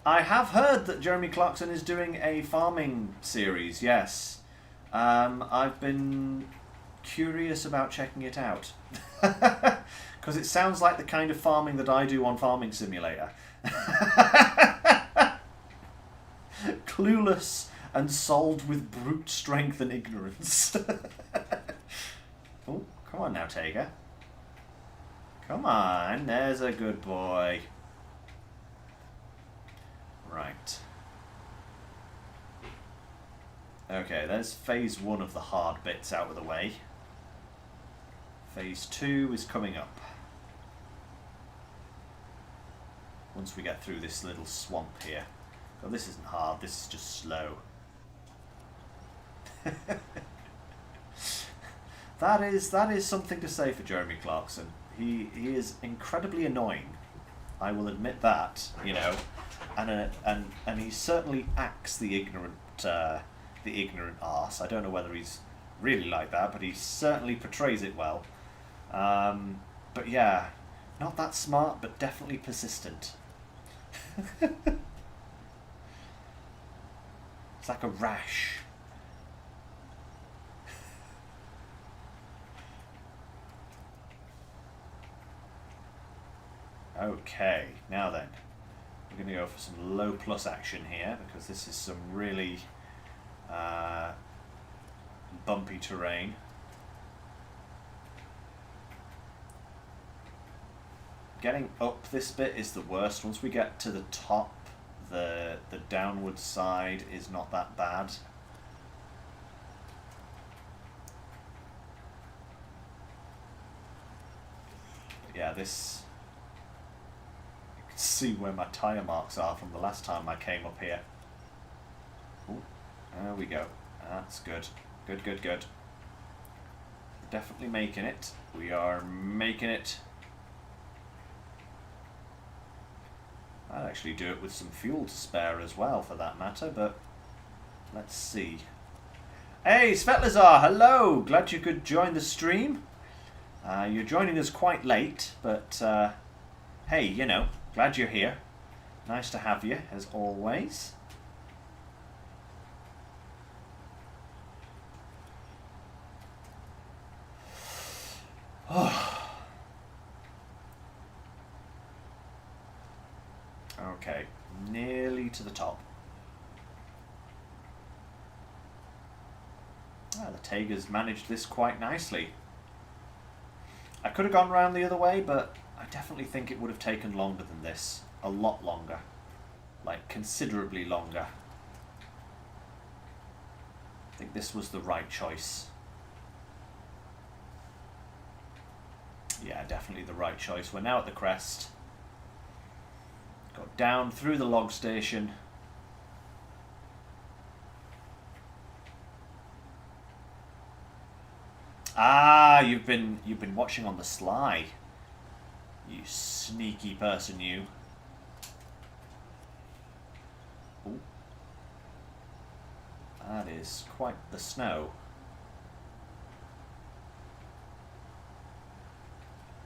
[SPEAKER 2] I have heard that Jeremy Clarkson is doing a farming series, yes. I've been curious about checking it out. Because it sounds like the kind of farming that I do on Farming Simulator. Clueless and solved with brute strength and ignorance. Oh, come on now, Tiger. Come on, there's a good boy. Right. Okay, there's phase 1 of the hard bits out of the way. Phase 2 is coming up. Once we get through this little swamp here. Oh, this isn't hard, this is just slow. That is something to say for Jeremy Clarkson. He is incredibly annoying. I will admit that, you know. And he certainly acts the ignorant arse. I don't know whether he's really like that, but he certainly portrays it well. But yeah, not that smart, but definitely persistent. It's like a rash. Okay, now then. We're going to go for some low plus action here because this is some really bumpy terrain. Getting up this bit is the worst. Once we get to the top, the downward side is not that bad. But yeah, this... see where my tyre marks are from the last time I came up here. Ooh, there we go. That's good. Good, good, good. Definitely making it. We are making it. I'd actually do it with some fuel to spare as well, for that matter, but let's see. Hey, Svetlazar, hello! Glad you could join the stream. You're joining us quite late, but hey, you know, glad you're here. Nice to have you, as always. Okay, nearly to the top. Ah, the Taiga's managed this quite nicely. I could have gone round the other way, but I definitely think it would have taken longer than this. A lot longer. Like, considerably longer. I think this was the right choice. Yeah, definitely the right choice. We're now at the crest. Go down through the log station. Ah, you've been watching on the sly. You sneaky person, you. Ooh. That is quite the snow.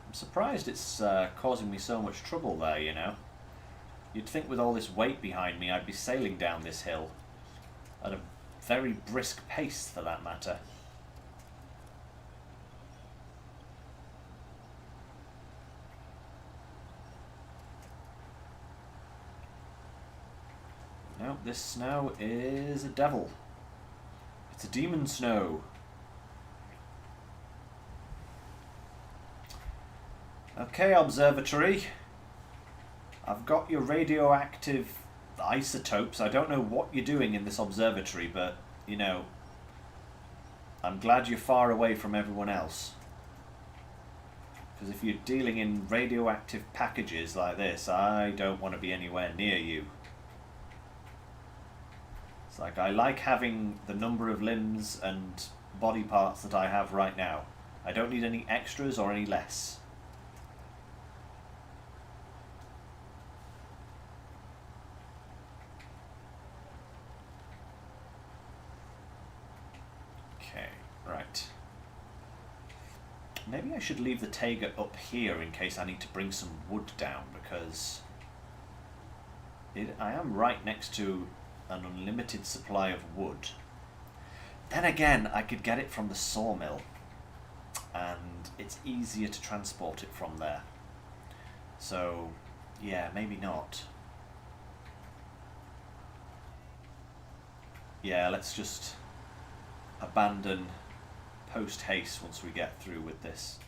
[SPEAKER 2] I'm surprised it's causing me so much trouble there, you know. You'd think with all this weight behind me I'd be sailing down this hill. At a very brisk pace, for that matter. No, this snow is a devil. It's a demon snow. Okay, observatory. I've got your radioactive isotopes. I don't know what you're doing in this observatory, but, you know, I'm glad you're far away from everyone else. Because if you're dealing in radioactive packages like this, I don't want to be anywhere near you. It's like, I like having the number of limbs and body parts that I have right now. I don't need any extras or any less. Okay, right. Maybe I should leave the Taiga up here in case I need to bring some wood down, because I am right next to an unlimited supply of wood. Then again, I could get it from the sawmill, and it's easier to transport it from there. So, yeah, maybe not. Yeah, let's just abandon post-haste once we get through with this.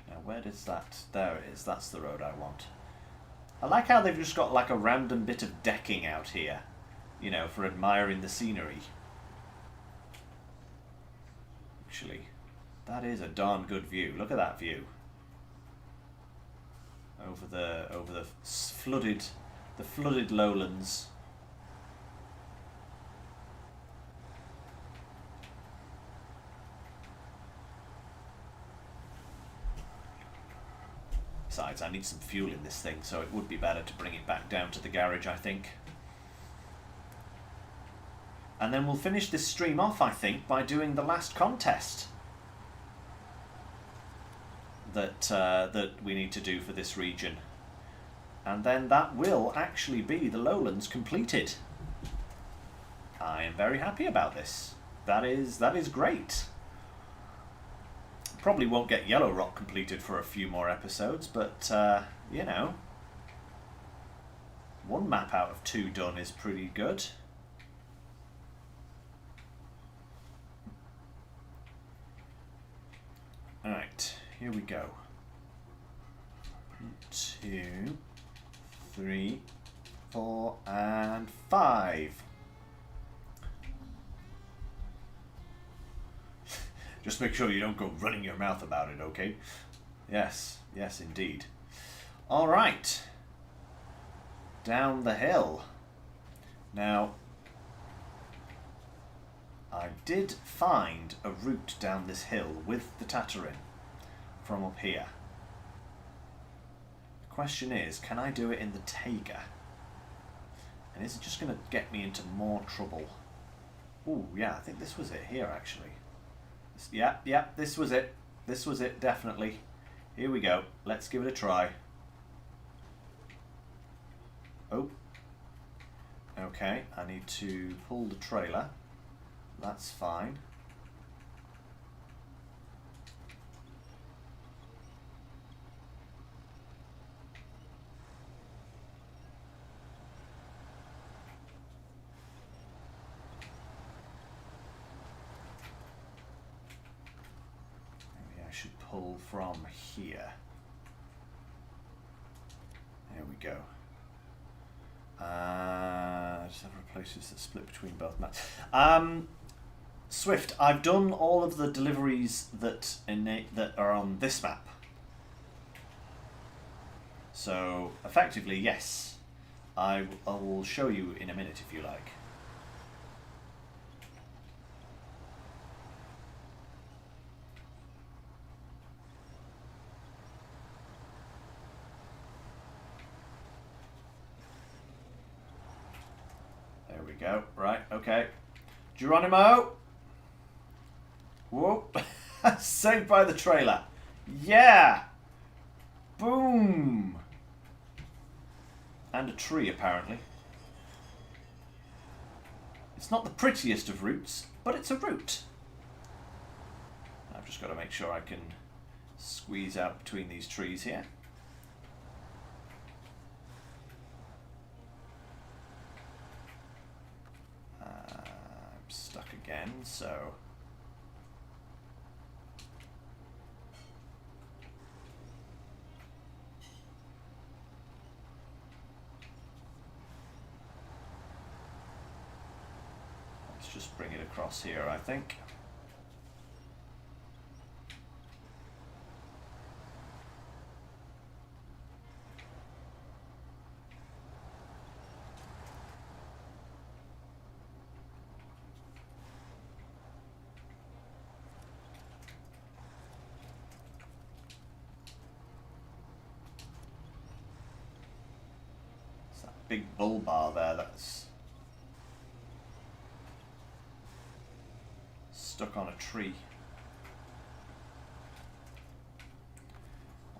[SPEAKER 2] Now, where does that... There it is, that's the road I want. I like how they've just got like a random bit of decking out here. You know, for admiring the scenery. Actually, that is a darn good view. Look at that view. Over the flooded lowlands. Besides, I need some fuel in this thing, so it would be better to bring it back down to the garage, I think. And then we'll finish this stream off, I think, by doing the last contest that we need to do for this region. And then that will actually be the Lowlands completed. I am very happy about this. That is great. Probably won't get Yellow Rock completed for a few more episodes, but, you know, one map out of 2 done is pretty good. Alright, here we go. 1, 2, 3, 4, and 5. Just make sure you don't go running your mouth about it, okay? Yes, yes indeed. Alright. Down the hill. Now, I did find a route down this hill with the Tatarin from up here. The question is, can I do it in the Taiga? And is it just going to get me into more trouble? Ooh, yeah, I think this was it here, actually. Yeah, this was it. This was it, definitely. Here we go. Let's give it a try. Oh. Okay, I need to pull the trailer. That's fine. pull from here. There we go. Several places that split between both maps. Swift, I've done all of the deliveries that are on this map. So, effectively, yes. I will show you in a minute if you like. There we go. Right, okay. Geronimo! Whoa! Saved by the trailer. Yeah! Boom! And a tree, apparently. It's not the prettiest of routes, but it's a route. I've just got to make sure I can squeeze out between these trees here. I'm stuck again, so... just bring it across here, I think. It's that big bull bar there that's stuck on a tree.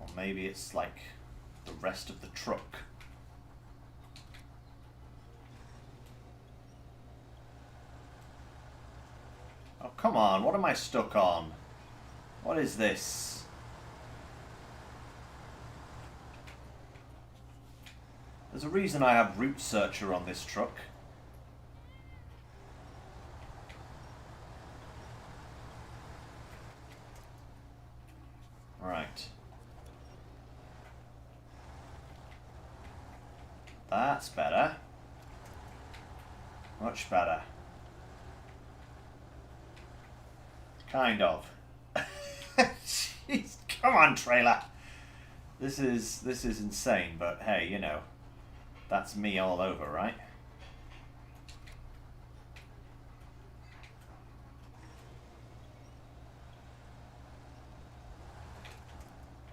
[SPEAKER 2] Or maybe it's like the rest of the truck. Oh, come on, what am I stuck on? What is this? There's a reason I have Route Searcher on this truck. Right. That's better. Much better. Kind of. Jeez, come on, trailer. This is insane, but hey, you know, that's me all over, right?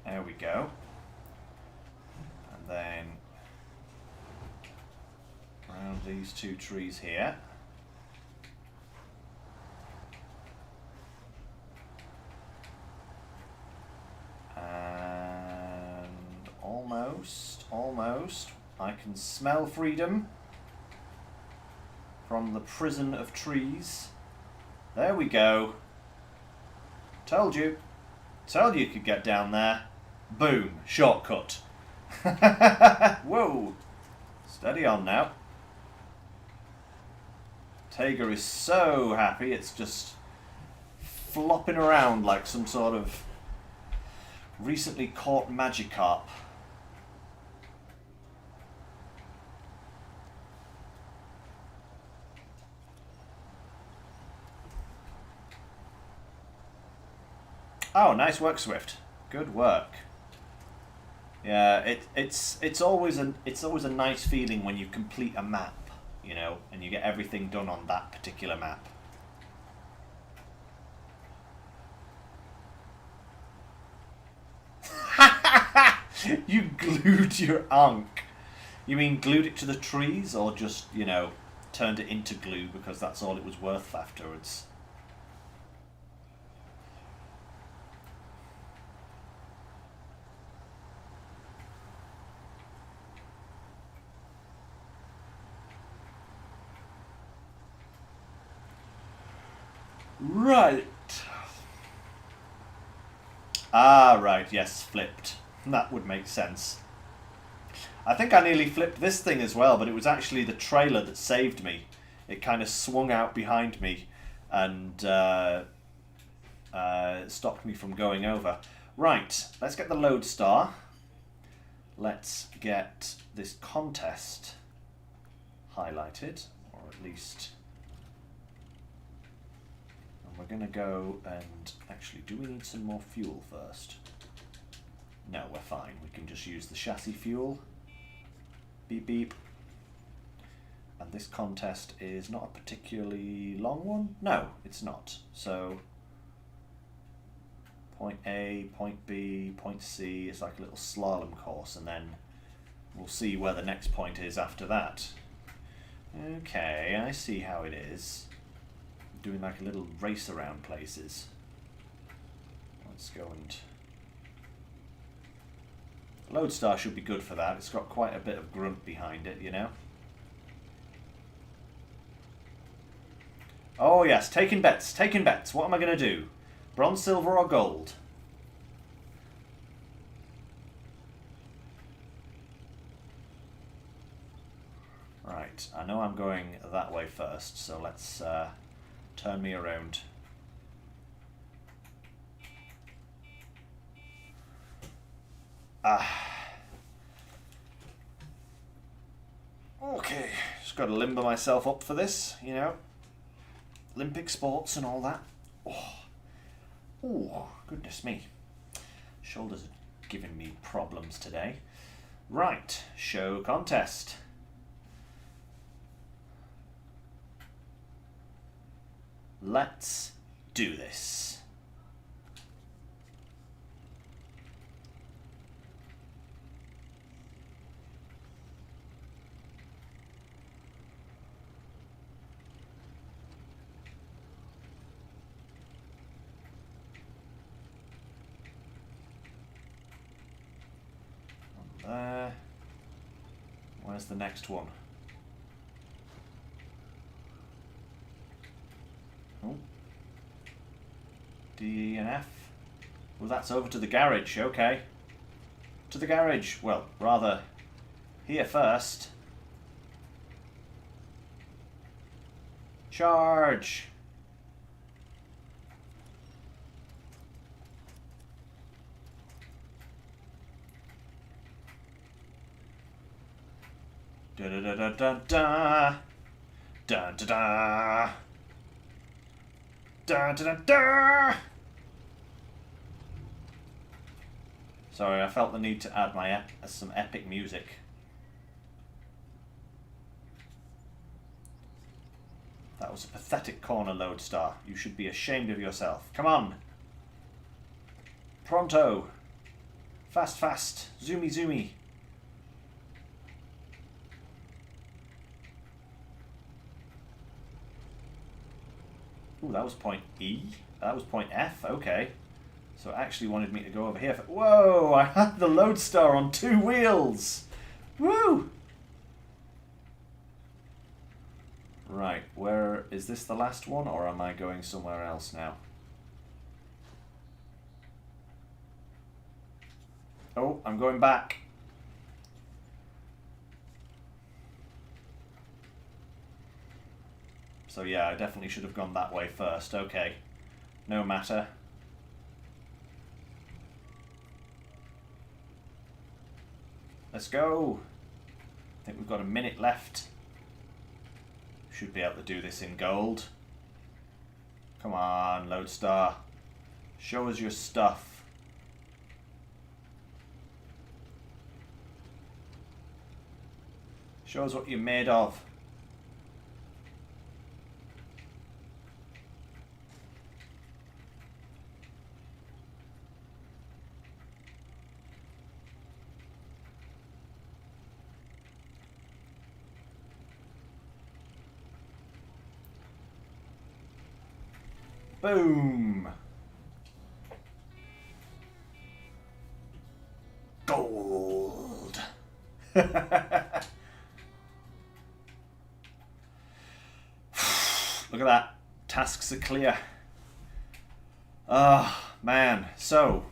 [SPEAKER 2] There we go. And then around these two trees here. And almost, I can smell freedom from the prison of trees. There we go. Told you. Told you could get down there. Boom. Shortcut. Whoa. Steady on now. Taiga is so happy it's just flopping around like some sort of recently caught Magikarp. Oh, nice work, Swift. Good work. Yeah, it's always a nice feeling when you complete a map, you know, and you get everything done on that particular map. You glued your Ankh. You mean glued it to the trees, or just, you know, turned it into glue because that's all it was worth afterwards? Right. Ah, right, yes, flipped. That would make sense. I think I nearly flipped this thing as well, but it was actually the trailer that saved me. It kind of swung out behind me and stopped me from going over. Right, let's get the lodestar. Let's get this contest highlighted, or at least... And we're going to go and... Actually, do we need some more fuel first? No, we're fine. We can just use the chassis fuel. Beep, beep. And this contest is not a particularly long one? No, it's not. So, point A, point B, point C, it's like a little slalom course, and then we'll see where the next point is after that. Okay, I see how it is. Doing like a little race around places. Let's go and... Lodestar should be good for that. It's got quite a bit of grunt behind it, you know. Oh yes, taking bets, taking bets. What am I going to do? Bronze, silver or gold? Right, I know I'm going that way first, so let's turn me around. Okay, just got to limber myself up for this, you know. Olympic sports and all that. Oh, goodness me. Shoulders are giving me problems today. Right, show contest. Let's do this. There. Where's the next one? Oh. D and F. Well, that's over to the garage, okay. To the garage. Well, rather, here first. Charge! Da da da da da da da da da da da da da. Sorry, I felt the need to add my some epic music. That was a pathetic corner, Lodestar. You should be ashamed of yourself. Come on. Pronto. Fast, fast. Zoomy, zoomy. Ooh, that was point E. That was point F. Okay. So it actually wanted me to go over here. Whoa! I had the Lodestar on 2 wheels! Woo! Right, where... Is this the last one, or am I going somewhere else now? Oh, I'm going back. So yeah, I definitely should have gone that way first. Okay. No matter. Let's go. I think we've got a minute left. Should be able to do this in gold. Come on, Lodestar. Show us your stuff. Show us what you're made of. Boom! Gold! Look at that. Tasks are clear. Ah, man. So,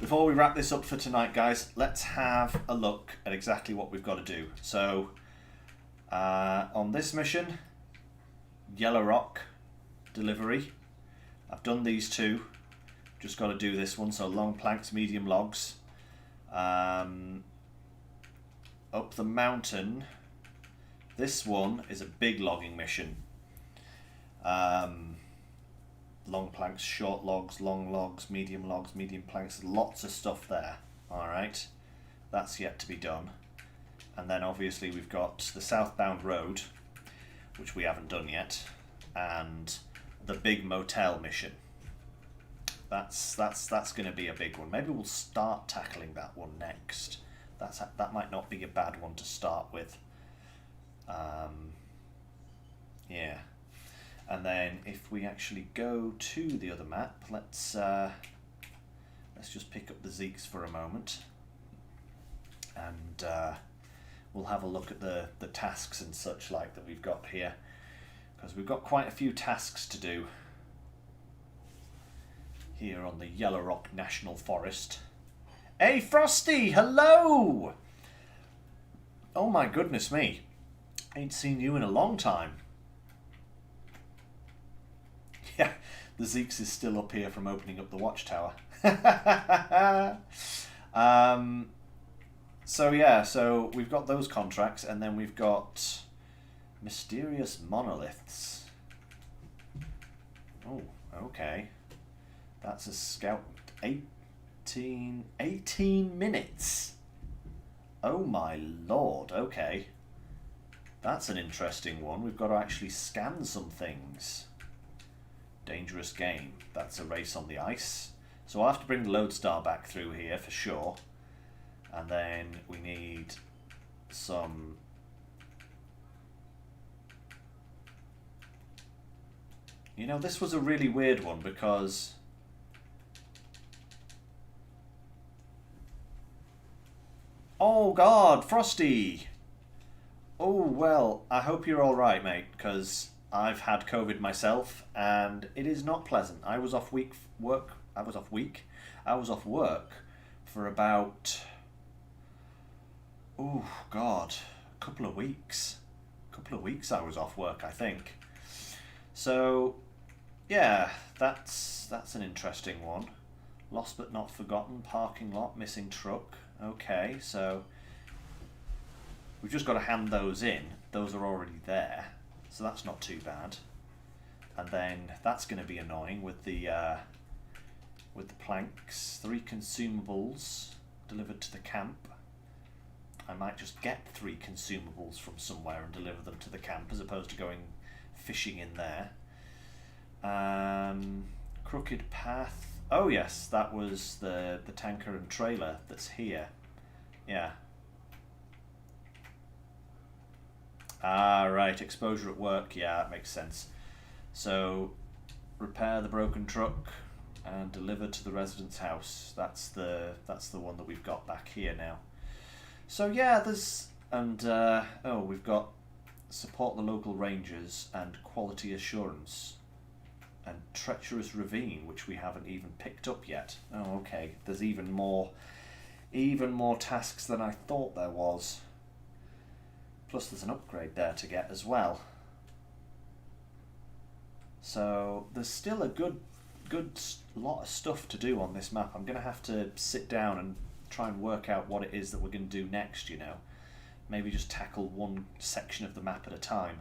[SPEAKER 2] before we wrap this up for tonight, guys, let's have a look at exactly what we've got to do. So, on this mission, Yellow Rock delivery. I've done these 2. Just got to do this one. So long planks, medium logs. Up the mountain. This one is a big logging mission. Long planks, short logs, long logs, medium planks. Lots of stuff there. Alright. That's yet to be done. And then obviously we've got the southbound road, which we haven't done yet. And the big motel mission. That's going to be a big one. Maybe we'll start tackling that one next. That might not be a bad one to start with. Yeah. And then if we actually go to the other map, let's just pick up the Zeeks for a moment, and we'll have a look at the tasks and such like that we've got here, because we've got quite a few tasks to do here on the Yellow Rock National Forest. Hey Frosty, hello! Oh my goodness me. Ain't seen you in a long time. Yeah, the Zeeks is still up here from opening up the watchtower. So yeah, so we've got those contracts, and then we've got mysterious monoliths. Oh, okay. That's a scout. 18 minutes. Oh my lord, okay. That's an interesting one. We've got to actually scan some things. Dangerous game. That's a race on the ice. So I'll have to bring the Lodestar back through here for sure. And then we need some... You know, this was a really weird one because... Oh God, Frosty! Oh well, I hope you're alright, mate, because I've had COVID myself and it is not pleasant. I was off work for about, oh God, a couple of weeks I was off work, I think. So yeah, that's an interesting one. Lost but not forgotten, parking lot, missing truck. Okay, so we've just got to hand those in. Those are already there, so that's not too bad. And then that's going to be annoying with the planks. 3 consumables delivered to the camp. I might just get 3 consumables from somewhere and deliver them to the camp as opposed to going fishing in there. Crooked path. Oh yes, that was the tanker and trailer that's here. Yeah. Ah, right, exposure at work. Yeah, that makes sense. So, repair the broken truck and deliver to the resident's house. That's the one that we've got back here now. So yeah, there's we've got support the local rangers and quality assurance. And treacherous ravine, which we haven't even picked up yet. Oh, okay. There's even more tasks than I thought there was. Plus, there's an upgrade there to get as well. So there's still a good lot of stuff to do on this map. I'm going to have to sit down and try and work out what it is that we're going to do next. You know, maybe just tackle one section of the map at a time.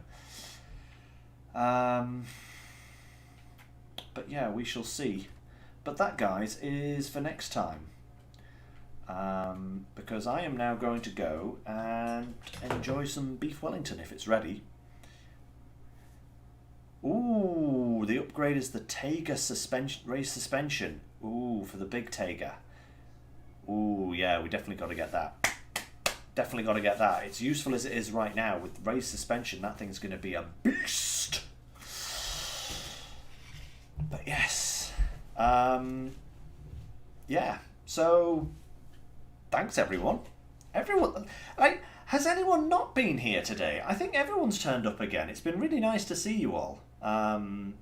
[SPEAKER 2] But yeah, we shall see. But that, guys, is for next time. Because I am now going to go and enjoy some beef Wellington if it's ready. Ooh, the upgrade is the Taiga raised suspension. Ooh, for the big Taiga. Ooh, yeah, we definitely got to get that. Definitely got to get that. It's useful as it is right now. With raised suspension, that thing's going to be a beast. But yes, yeah, so thanks everyone. Has anyone not been here today? I think everyone's turned up again. It's been really nice to see you all. And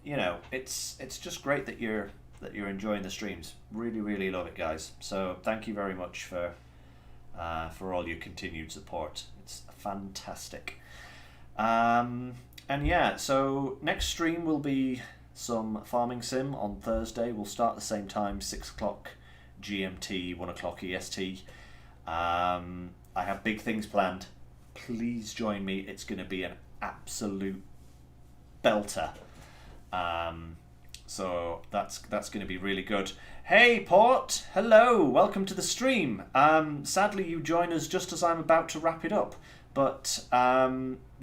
[SPEAKER 2] you know, it's just great that you're enjoying the streams. Really love it, guys. So thank you very much for all your continued support. It's fantastic. And yeah, so next stream will be some farming sim on Thursday. We'll start at the same time, 6 o'clock GMT, 1 o'clock EST. I have big things planned. Please join me. It's going to be an absolute belter. So that's going to be really good. Hey Port, hello, welcome to the stream. Sadly you join us just as I'm about to wrap it up, but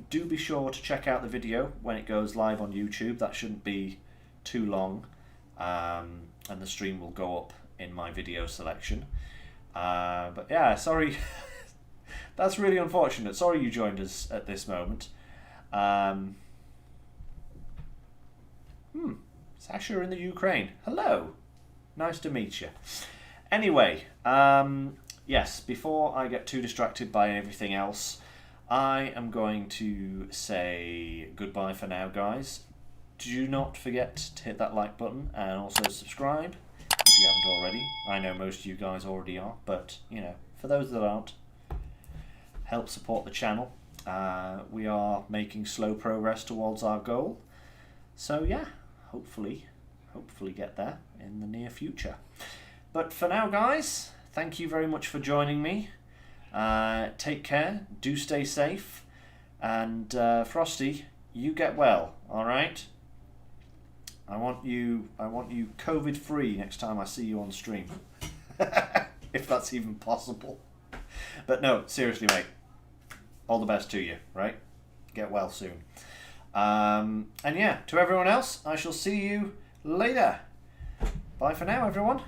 [SPEAKER 2] do be sure to check out the video when it goes live on YouTube. That shouldn't be too long, and the stream will go up in my video selection. But yeah, sorry, that's really unfortunate. Sorry you joined us at this moment. Sasha in the Ukraine. Hello. Nice to meet you. Anyway, yes, before I get too distracted by everything else, I am going to say goodbye for now, guys. Do not forget to hit that like button and also subscribe if you haven't already. I know most of you guys already are, but, you know, for those that aren't, help support the channel. We are making slow progress towards our goal. So, yeah, hopefully get there in the near future. But for now, guys, thank you very much for joining me. Take care, do stay safe, and Frosty, you get well, alright? I want you COVID free next time I see you on stream. If that's even possible. But no, seriously, mate, all the best to you, right? Get well soon. And yeah, to everyone else, I shall see you later. Bye for now, everyone.